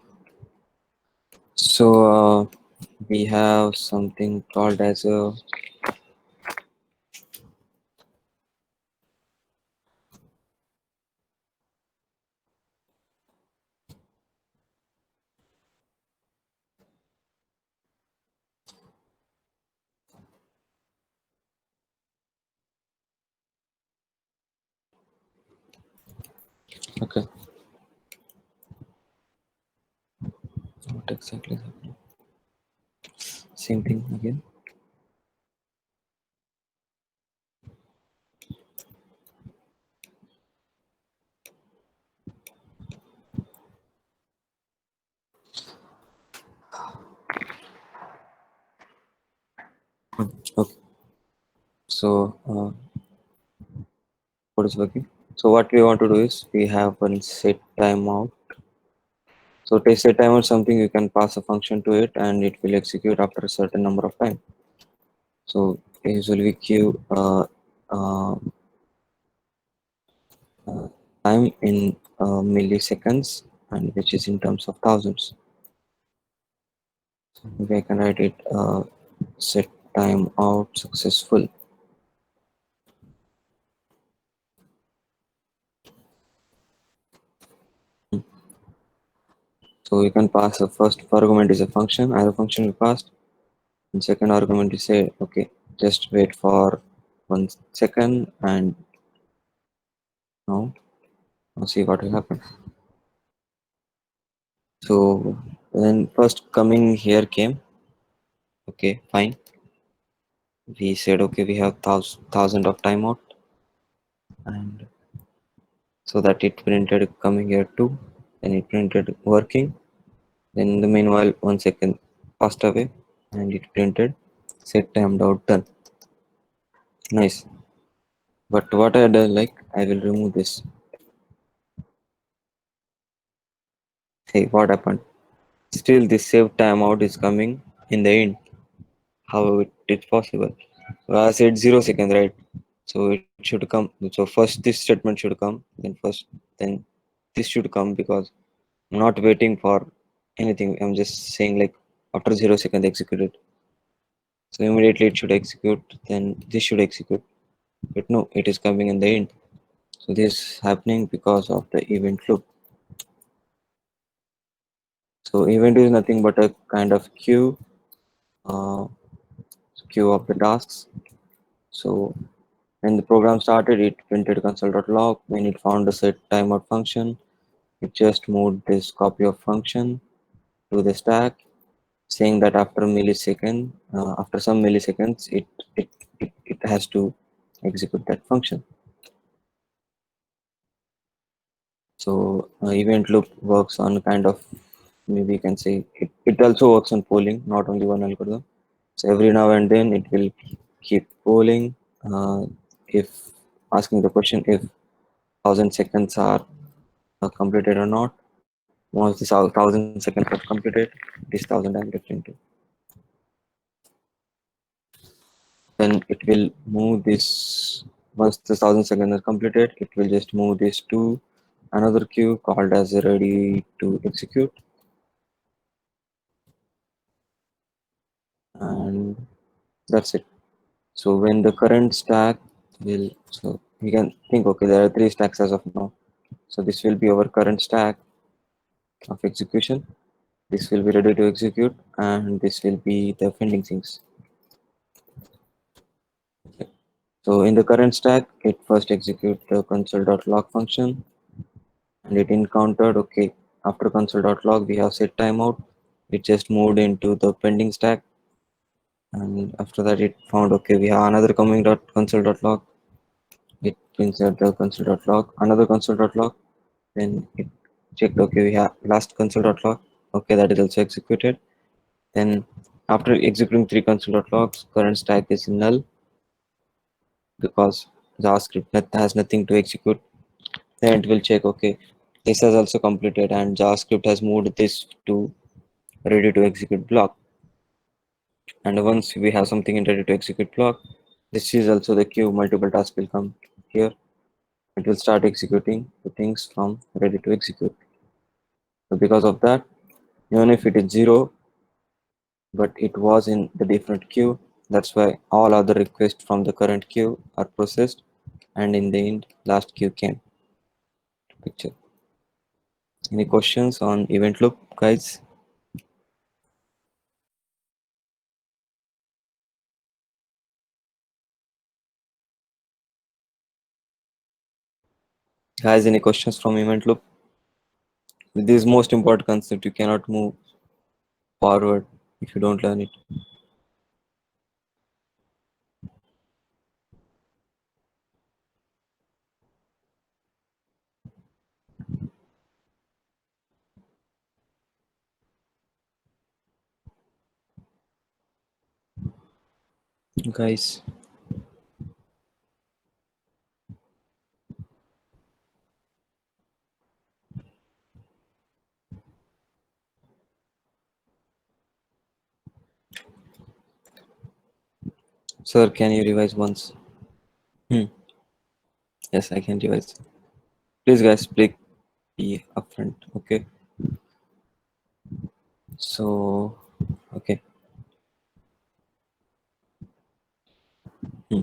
So we have something called as a okay. What exactly is happening? Same thing again. Okay. So what is working? So what we want to do is we have one set timeout. So to set timeout something you can pass a function to it and it will execute after a certain number of time. So usually we queue uh, uh, time in milliseconds and which is in terms of thousands. So maybe I can write it set time out successful. So you can pass a first argument is a function, as a function we passed, and second argument is say okay, just wait for 1 second and now see what will happen. So then first coming here came, okay, fine. We said okay, we have thousand of timeout, and so that it printed coming here too, then it printed working. Then in the meanwhile 1 second passed away, and it printed set timed out done. Nice. But what I done like I will remove this. Hey, what happened? Still this save timeout is coming in the end. How it is possible? Well, I said 0 seconds, right? So it should come. So first this statement should come, then this should come because I'm not waiting for anything. I'm just saying like after 0 seconds execute it. So immediately it should execute, then this should execute. But no, it is coming in the end. So this is happening because of the event loop. So event is nothing but a kind of uh, queue of the tasks. So when the program started, it printed console.log. When it found the set timeout function, it just moved this copy of function to the stack, saying that after some milliseconds, it has to execute that function. So event loop works on kind of, maybe you can say it also works on polling, not only one algorithm. So every now and then it will keep polling, if asking the question if 1,000 seconds are completed or not. Once this 1,000 seconds are completed, this 1,000 I'm referring to. Then it will move this. Once the 1,000 seconds are completed, it will just move this to another queue called as ready to execute, and that's it. So when the current stack will, so we can think, okay, there are three stacks as of now. So this will be our current stack of execution. This will be ready to execute, and this will be the pending things. So in the current stack, it first execute the console.log function, and it encountered, okay, after console.log, we have set timeout. It just moved into the pending stack, and after that, it found, okay, we have another coming dot console.log. It insert the console.log, another console.log. Then it checked, okay, we have last console.log. Okay, that is also executed. Then after executing three console.logs, current stack is null because JavaScript has nothing to execute. Then it will check, okay, this has also completed and JavaScript has moved this to ready to execute block. And once we have something in ready to execute block, this is also the queue. Multiple tasks will come here. It will start executing the things from ready to execute. So because of that, even if it is 0, but it was in the different queue, that's why all other requests from the current queue are processed, and in the end, last queue came to picture. Any questions on event loop, guys? Guys, any questions from event loop? This is most important concept. You cannot move forward if you don't learn it. Guys, sir, can you revise once? Hmm. Yes, I can revise. Please, guys, please be upfront. Okay. So, okay. Hmm.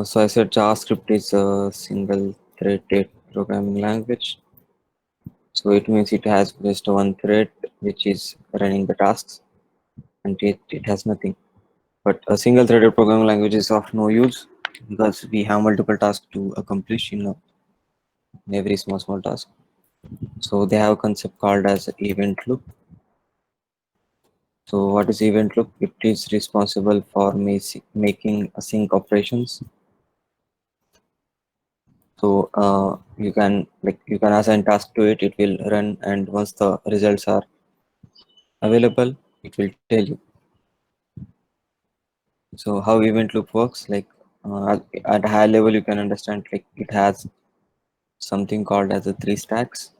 So I said JavaScript is a single-threaded programming language. So it means it has just one thread which is running the tasks, and it has nothing. But a single-threaded programming language is of no use because we have multiple tasks to accomplish in every small task. So they have a concept called as event loop. So what is event loop? It is responsible for making async operations. So you can assign task to it. It will run, and once the results are available, it will tell you. So how event loop works? At a high level, you can understand like it has something called as a three stacks.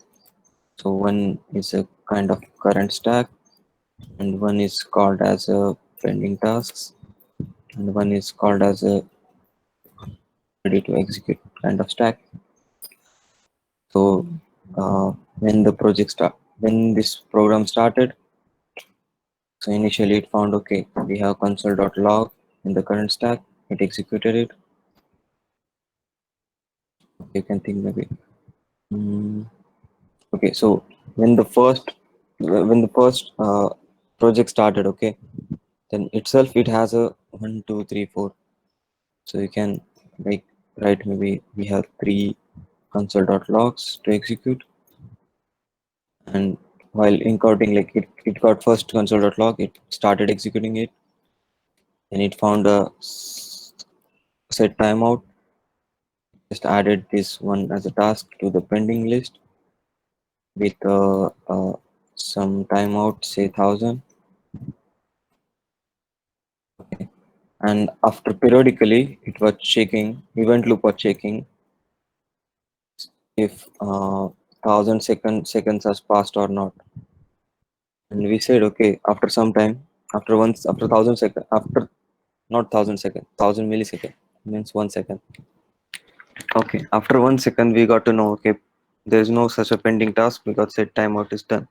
So one is a kind of current stack, and one is called as a pending tasks, and one is called as a ready to execute kind of stack. So when the project start, when this program started, so initially it found okay, we have console.log in the current stack. It executed it. You can think maybe. Mm, okay, so when the first when the first project started, okay, then itself it has a 1, 2, 3, 4. So you can like write maybe we have three console.logs to execute, and while encoding it got first console.log, it started executing it, and it found a set timeout, just added this one as a task to the pending list with some timeout, say 1000. Okay. And after periodically, it was checking, event loop was checking if 1000 seconds has passed or not. And we said, okay, after some time, after 1000 seconds, after not 1000 seconds, 1000 millisecond means 1 second. Okay, after 1 second, we got to know, okay, there is no such a pending task because set timeout is done.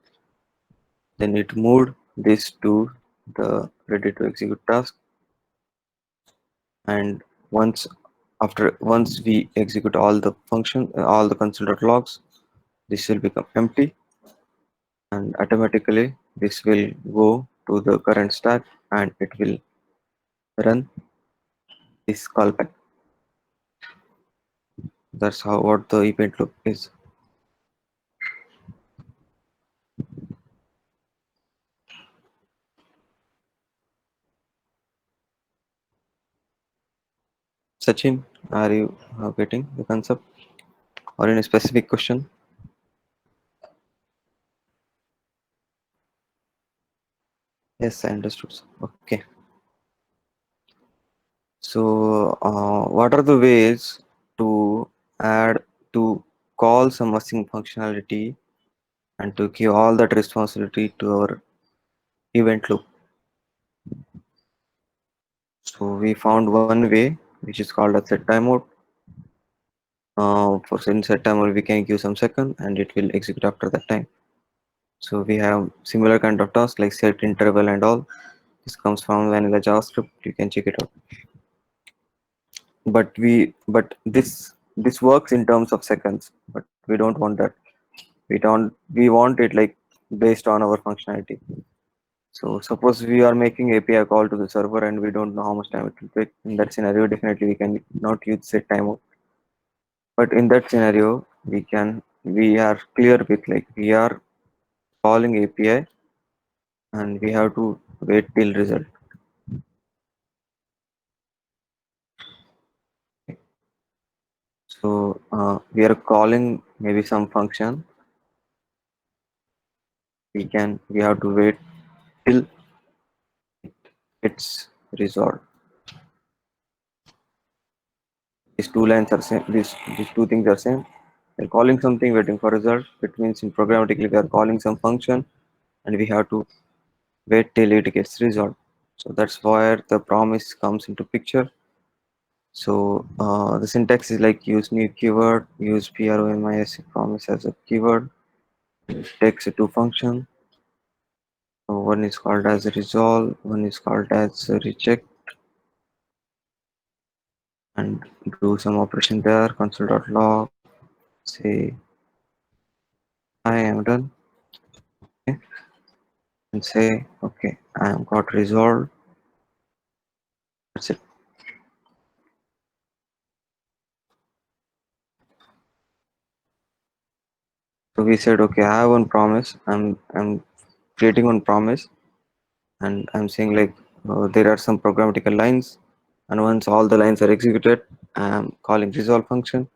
Then it moved this to the ready to execute task, and once once we execute all the function, all the console.logs, this will become empty, and automatically this will go to the current stack, and it will run this callback. That's how what the event loop is. Sachin, are you getting the concept or any specific question? Yes, I understood. Okay. So, what are the ways to add to call some async functionality and to give all that responsibility to our event loop? So we found one way which is called a set time mode. For set timer we can give some second and it will execute after that time. So we have similar kind of tasks like set interval and all. This comes from vanilla JavaScript. You can check it out. But this works in terms of seconds. But we don't want that. We want it like based on our functionality. So suppose we are making API call to the server and we don't know how much time it will take. In that scenario, definitely we can not use set timer. But in that scenario, we are clear with like we are calling API and we have to wait till result. So we are calling maybe some function. We have to wait till it's resolved. These two lines are same. These two things are same. We're calling something, waiting for result. It means in programmatically we are calling some function and we have to wait till it gets resolved. So that's where the promise comes into picture. So the syntax is like use new keyword, use promise promise as a keyword, takes a two function. So one is called as resolve, one is called as reject, and do some operation there. Console.log, say I am done, okay, and say okay, I am got resolved. That's it. So we said okay, I have one promise. I'm creating one promise, and I'm saying like there are some programmatical lines, and once all the lines are executed, I'm calling resolve function.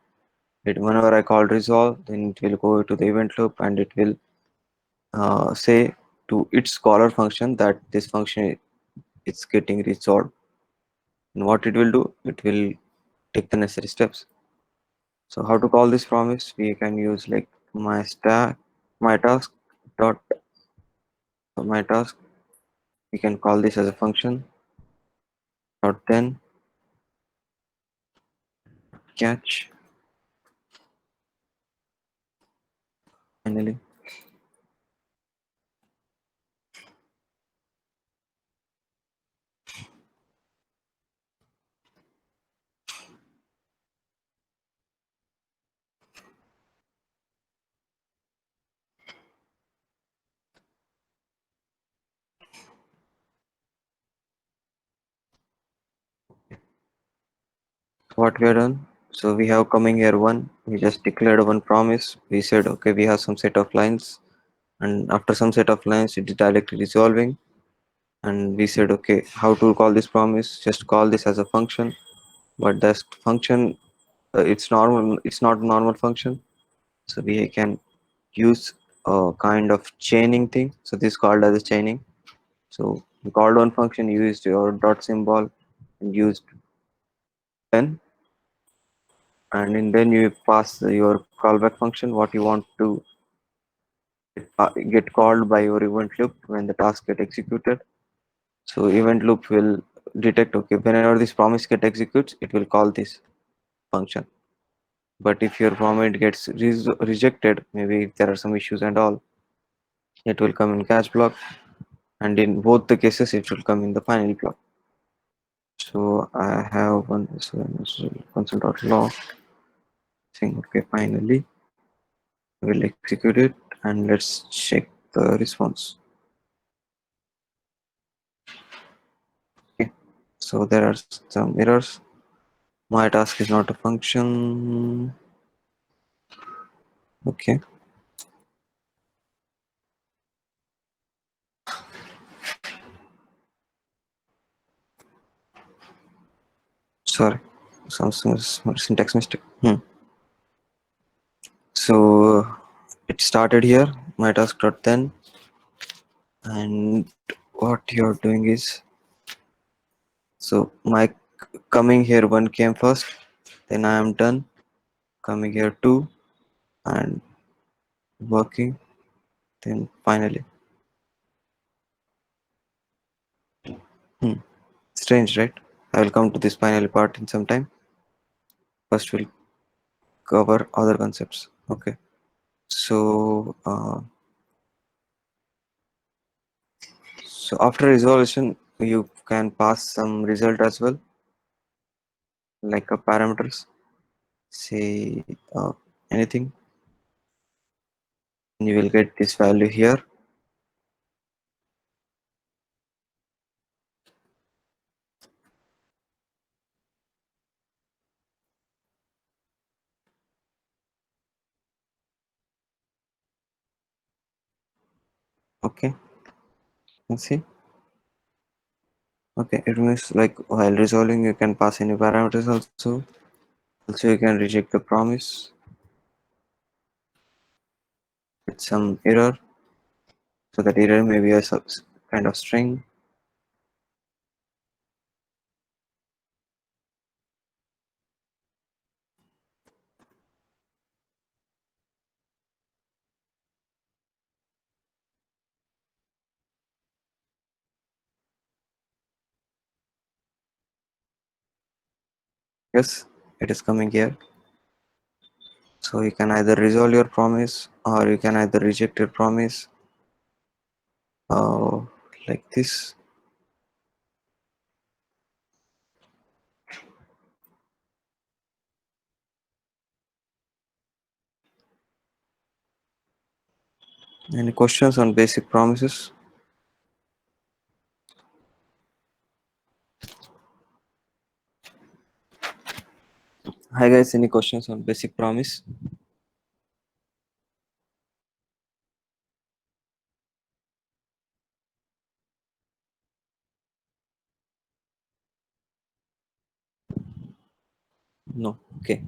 Whenever I call resolve, then it will go to the event loop and it will say to its caller function that this function is getting resolved. And what it will do, it will take the necessary steps. So how to call this promise? We can use like my task dot my task. We can call this as a function dot then catch finally. What we have done? So we have coming here one. We just declared one promise. We said okay, we have some set of lines, and after some set of lines, it is directly resolving. And we said okay, how to call this promise? Just call this as a function. But that function, it's normal. It's not a normal function. So we can use a kind of chaining thing. So this is called as a chaining. So you called one function, used your dot symbol, and used then, and then you pass your callback function what you want to get called by your event loop when the task get executed. So event loop will detect okay whenever this promise get executes, it will call this function. But if your promise gets rejected, maybe if there are some issues and all, it will come in catch block, and in both the cases, it will come in the final block. So I have one console.log saying okay finally we'll execute it and let's check the response. Okay, so there are some errors. My task is not a function. Okay, sorry, some syntax mistake. So it started here my task dot then, and what you're doing is so my coming here one came first, then I am done. Coming here two and working, then finally. Hmm. Strange, right? I will come to this final part in some time. First, we'll cover other concepts. Okay. So after resolution, you can pass some result as well, like a parameters, say anything, and you will get this value here. Okay, you can see. Okay, it means like while resolving, you can pass any parameters also. Also, you can reject the promise with some error. So that error may be a kind of string. Yes, it is coming here. So you can either resolve your promise or you can either reject your promise. Uh, like this. Any questions on basic promises? Hi guys, any questions on basic promise? No. Okay.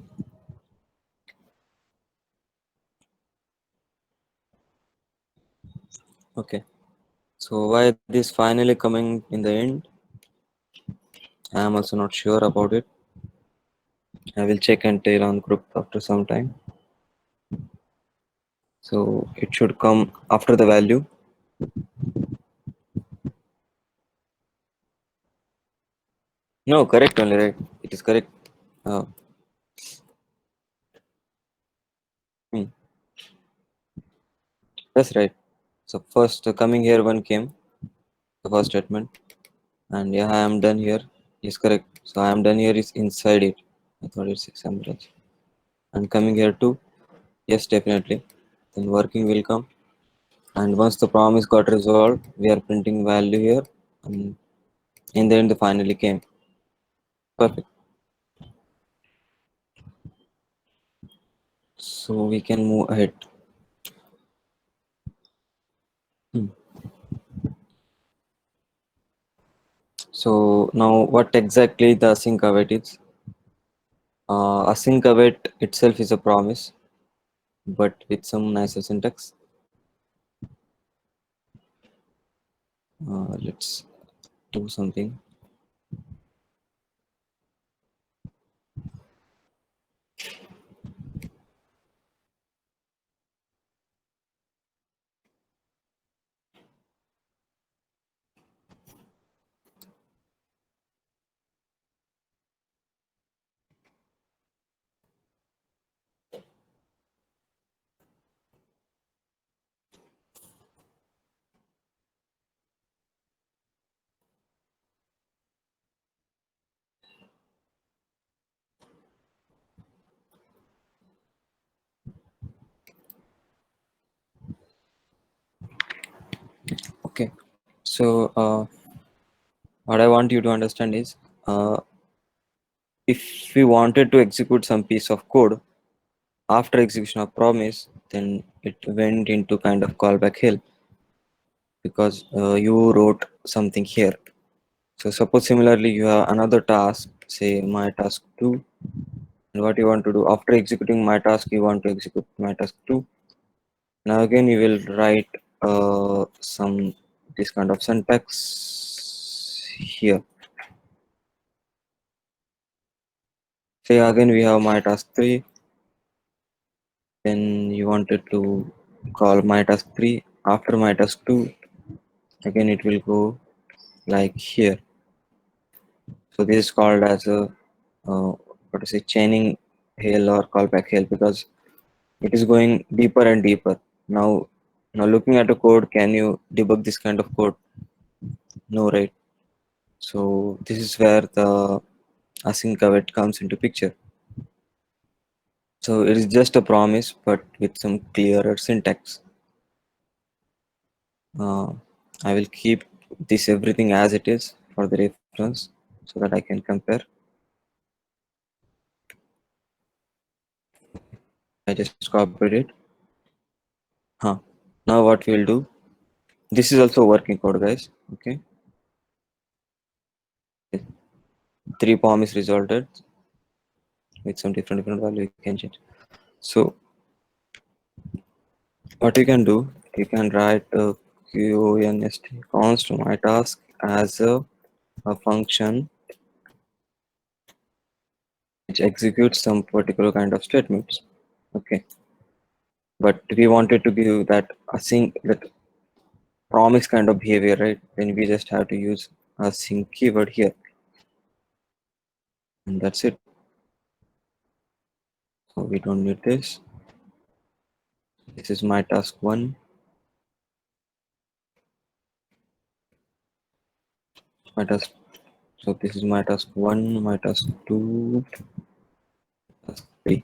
Okay. So why this finally coming in the end? I am also not sure about it. I will check and tell on group after some time. So it should come after the value. No, correct only, right? It is correct. Uh, hmm, that's right. So first coming here one came, the first statement, and yeah, I am done here. Is correct. So I am done here is inside it. I thought it's example. And coming here too, yes, definitely. Then working will come. And once the promise got resolved, we are printing value here. And in the end, the finally came. Perfect. So we can move ahead. Hmm. So now what exactly the async await is? Async await itself is a promise, but with some nicer syntax. Let's do something. Okay. So what I want you to understand is, if we wanted to execute some piece of code after execution of promise, then it went into kind of callback hell because you wrote something here. So suppose similarly you have another task, say my task 2, and what you want to do after executing my task, you want to execute my task 2. Now again you will write some this kind of syntax here. Say again we have my task 3, then you wanted to call my task 3 after my task 2, again it will go like here. So this is called as a what to say, chaining hail or callback hail, because it is going deeper and deeper. Now now looking at a code, can you debug this kind of code? No, right? So this is where the async await comes into picture. So it is just a promise, but with some clearer syntax. uh, I will keep this everything as it is for the reference so that I can compare. I just copied it. Huh. Now what we'll do, this is also working code, guys. Okay, 3 POM is resulted with some different value you can change. So what you can do, you can write a const const my task as a function which executes some particular kind of statements. Okay, but we wanted to give that async, that promise kind of behavior, right? Then we just have to use a sync keyword here, and that's it. So we don't need this. This is my task one, my task. So this is my task one, my task two, task three.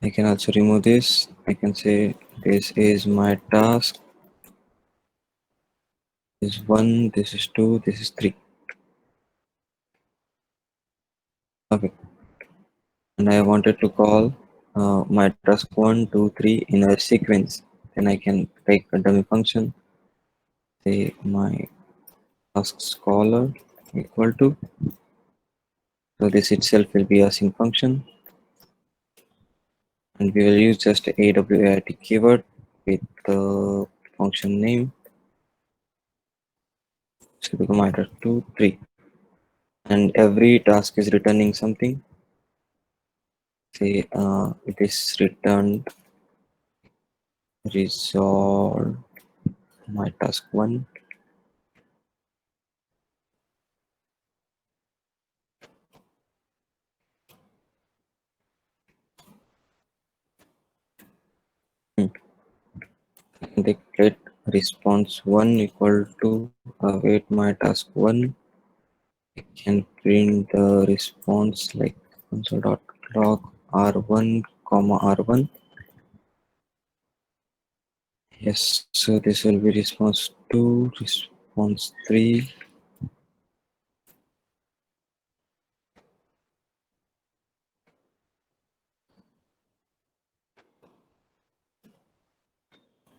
I can also remove this. I can say this is my task. This is one, this is two, this is three. Okay, and I wanted to call my task one, two, three in a sequence. Then I can take a dummy function. Say my task caller equal to. So this itself will be a sync function, and we will use just await keyword with the function name. So become iter 2, 3, and every task is returning something. Say it is returned resolve my task one. Hmm. And they get response one equal to await my task one. I can print the response like console.log r1 comma r1. Yes, so this will be response 2, response 3.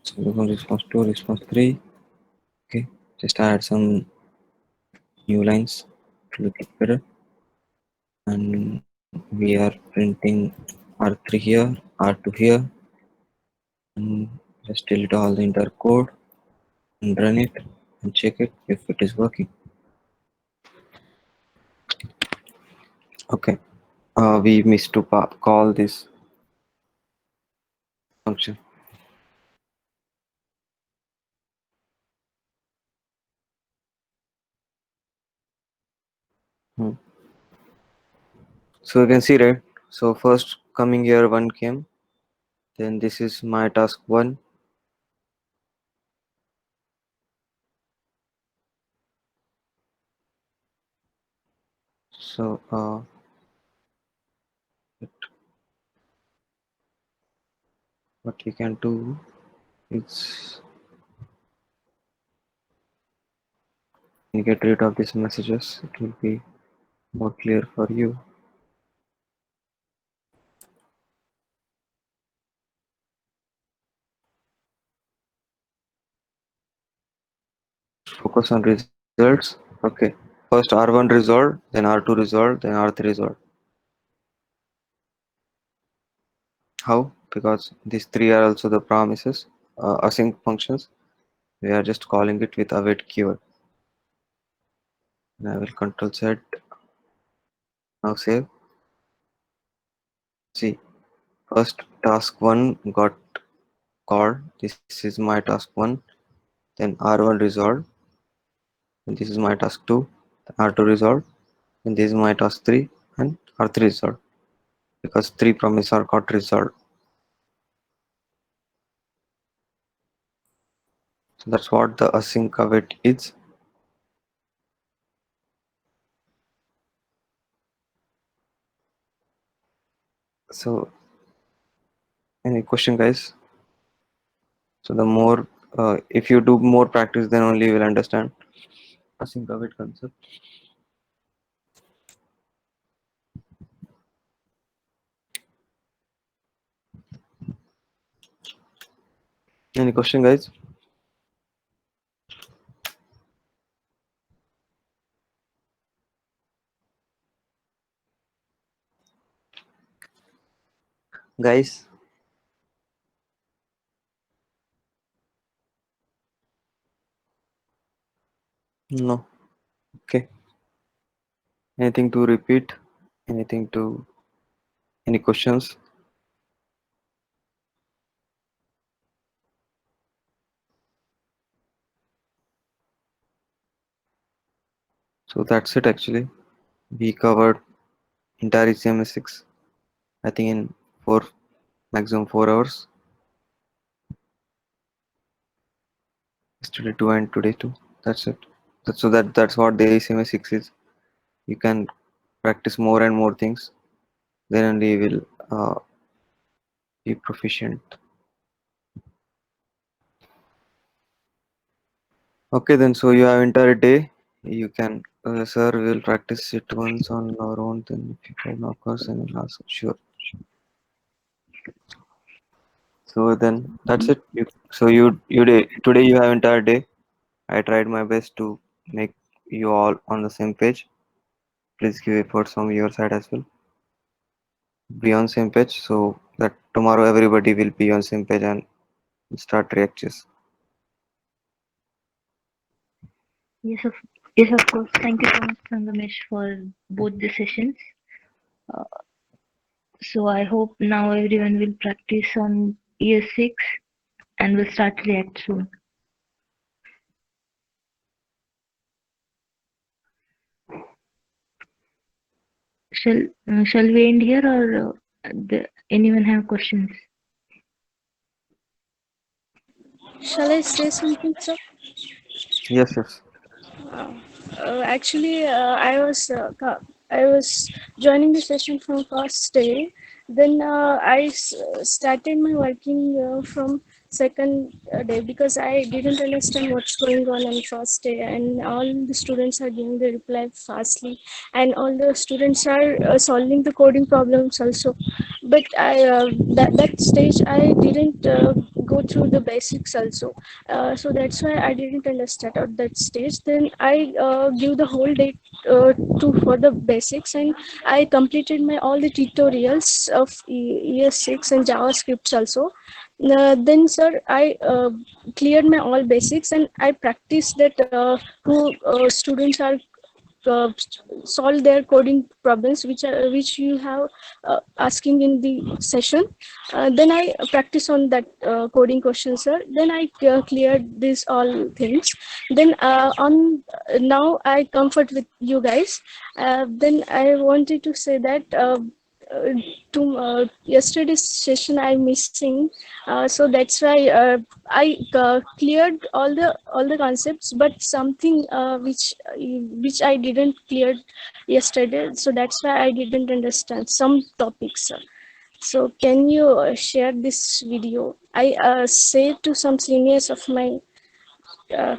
So we will response 2, response 3. Okay, just add some new lines to look it better. And we are printing R3 here, R2 here, and just delete all the entire code and run it and check it if it is working. Okay, we missed to call this function. Hmm. So you can see, right? So first coming here 1 came, then this is my task 1. So what we can do is get rid of these messages. It will be more clear for you. Focus on results. Okay, first R1 resolved, then R2 resolved, then R3 resolved. How? Because these three are also the promises, async functions. We are just calling it with await keyword. And I will control Z. Now save. See, first task 1 got called. This is my task 1, then R1 resolved, and this is my task 2, R2 resolved, and this is my task 3, and R3 resolved, because 3 promises are got resolved. So that's what the async await is. So any question, guys? So the more if you do more practice, then only you will understand async await concept. Any question, guys? Guys, no. Okay. Anything to repeat? Anything to any questions? So that's it actually. We covered entire HTML6, I think in 4 maximum 4 hours. Yesterday 2 and today 2. That's it. That's what the HTML6 is. You can practice more and more things. Then only you will be proficient. Okay, then so you have entire day. You can, sir, we will practice it once on our own. Then if you find no course, then we'll ask. Sure. So then that's it. Today you have entire day. I tried my best to make you all on the same page. Please give efforts from your side as well. Be on same page so that tomorrow everybody will be on same page and start reactions. Yes, of yes, of course. Thank you so much, Sangamesh, for both the sessions. Uh, so I hope now everyone will practice on year 6 and will start React soon. Shall we end here, or anyone have questions? Shall I say something, sir? Yes, yes. Uh, actually, I was joining the session from first day. Then started my working from second day because I didn't understand what's going on first day, and all the students are giving the reply fastly, and all the students are solving the coding problems also. But that stage I didn't go through the basics also, so that's why I didn't understand at that stage. Then I give the whole day to for the basics, and I completed my all the tutorials of year 6 and JavaScripts also. Then sir, I cleared my all basics, and I practiced that who students are uh, solve their coding problems which you have asking in the session. Then I practice on that coding question, sir. Then I cleared these all things. Then on now I comfort with you guys. Then I wanted to say that uh, to yesterday's session I'm missing, so that's why I cleared all the concepts, but something which I didn't clear yesterday, so that's why I didn't understand some topics, sir. So can you share this video? I say to some seniors of my, uh,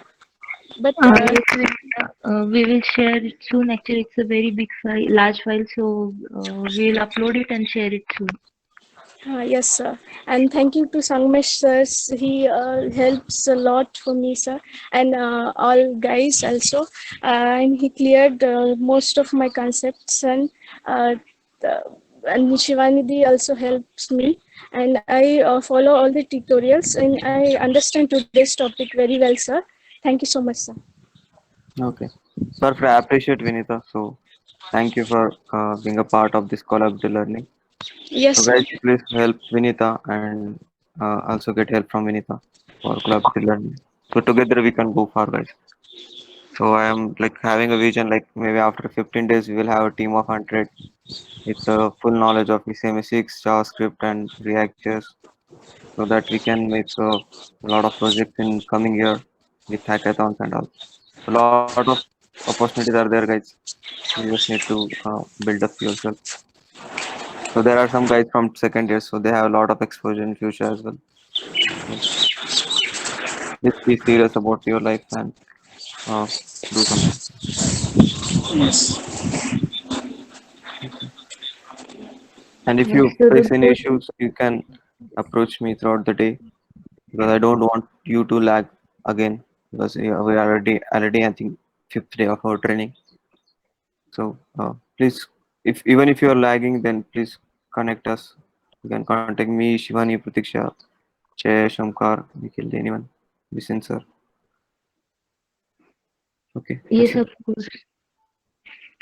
but Yes, we will share it soon. Actually, it's a very big file, large file, so we'll upload it and share it soon. yes, sir. And thank you to Sangmesh, sir. He helps a lot for me, sir, and all guys also. And he cleared most of my concepts, the, and Shivanidhi also helps me. And I follow all the tutorials, and I understand today's topic very well, sir. Thank you so much, sir. Okay. Sir, I appreciate Vinita. So thank you for being a part of this collaborative learning. Yes, So sir. guys, please help Vinita and also get help from Vinita for collaborative learning. So together we can go far, guys. So I am like having a vision like maybe after 15 days we will have a team of 100 with full knowledge of ECMA6, JavaScript, and React.js, so that we can make a lot of projects in coming year with hackathons and all. So a lot of opportunities are there, guys. You just need to build up yourself. So there are some guys from second year, so they have a lot of exposure in future as well. So just be serious about your life and uh, do something. Yes. Okay. And if Yeah, you so the face any goal, issues, you can approach me throughout the day because I don't want you to lag again because we are already I think fifth day of our training. So please, if even if you are lagging, then please connect us. You can contact me, Shivani, Pratiksha, Jay, Shamkar, Nikhil, anyone, Bisin sir. Okay, that's yes, it. of course.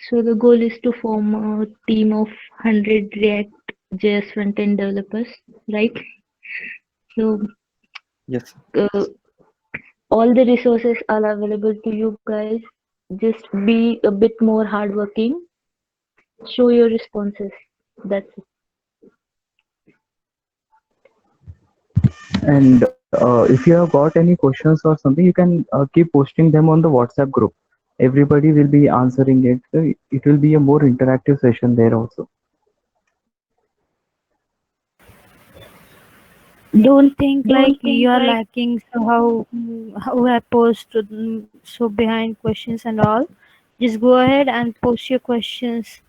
So the goal is to form a team of 100 React JS front-end developers, right? So Yes. uh, all the resources are available to you guys. Just be a bit more hardworking. Show your responses. That's it. And if you have got any questions or something, you can keep posting them on the WhatsApp group. Everybody will be answering it. So it will be a more interactive session there also. Don't think like Don't you think are like lacking, so how I post so behind questions and all. Just go ahead and post your questions.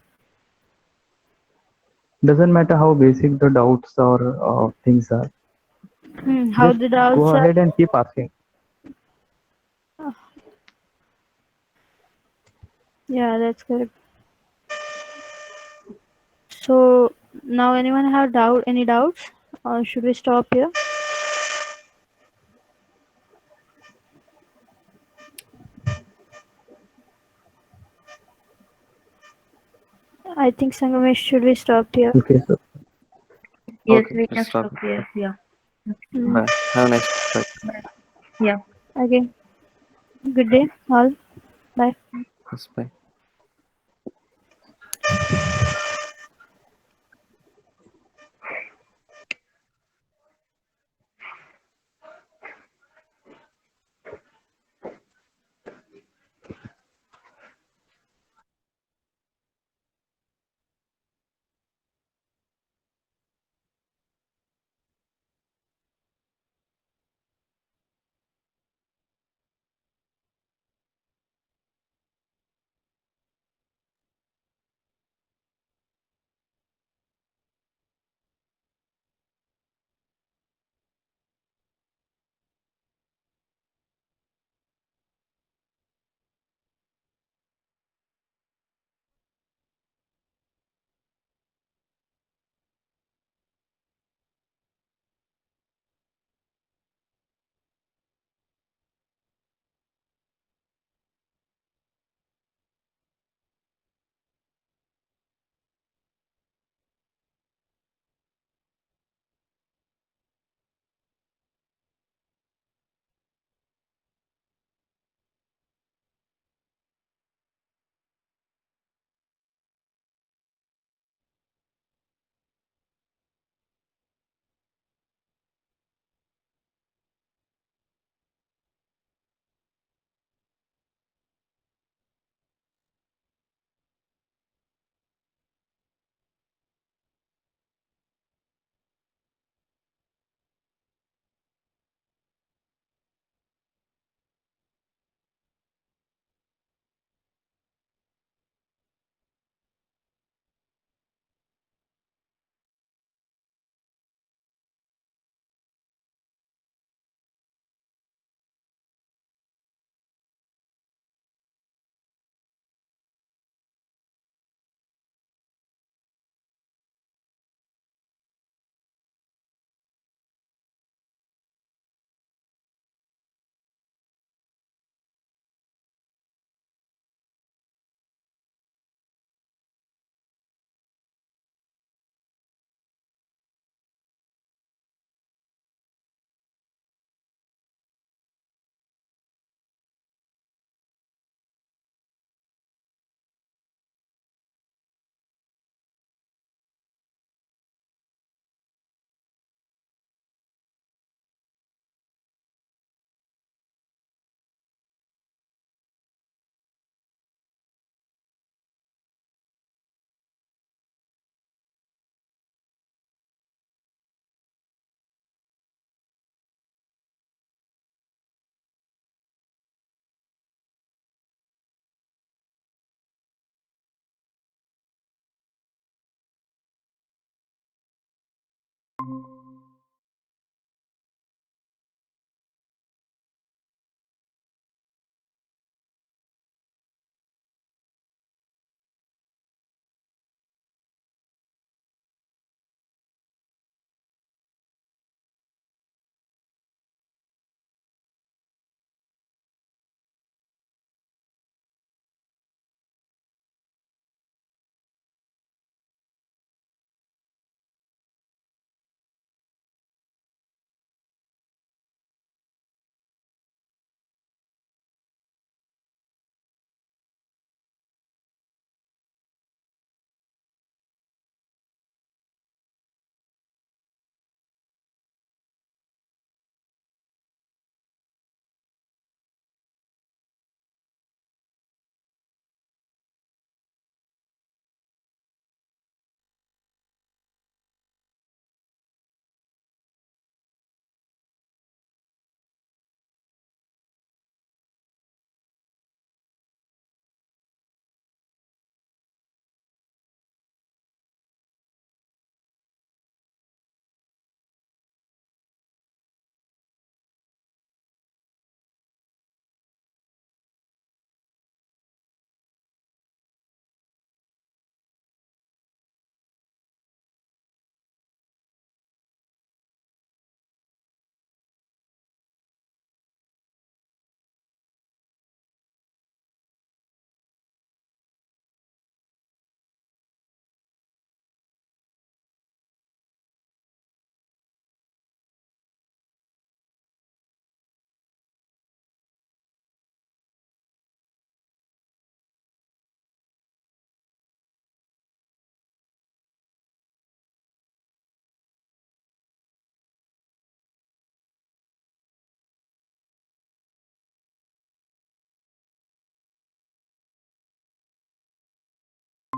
Doesn't matter how basic the doubts or things are. How Just the go doubts are. ahead and keep asking. Yeah, that's correct. So now anyone have any doubts, or should we stop here? I think Sangamesh, should we stop here? Okay, so yes, Okay, we let's can stop stop it. here. Yeah. Mm, Bye. Have a nice day. Bye. Yeah. okay. Good day, all. Bye. Yes, bye.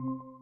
Bye.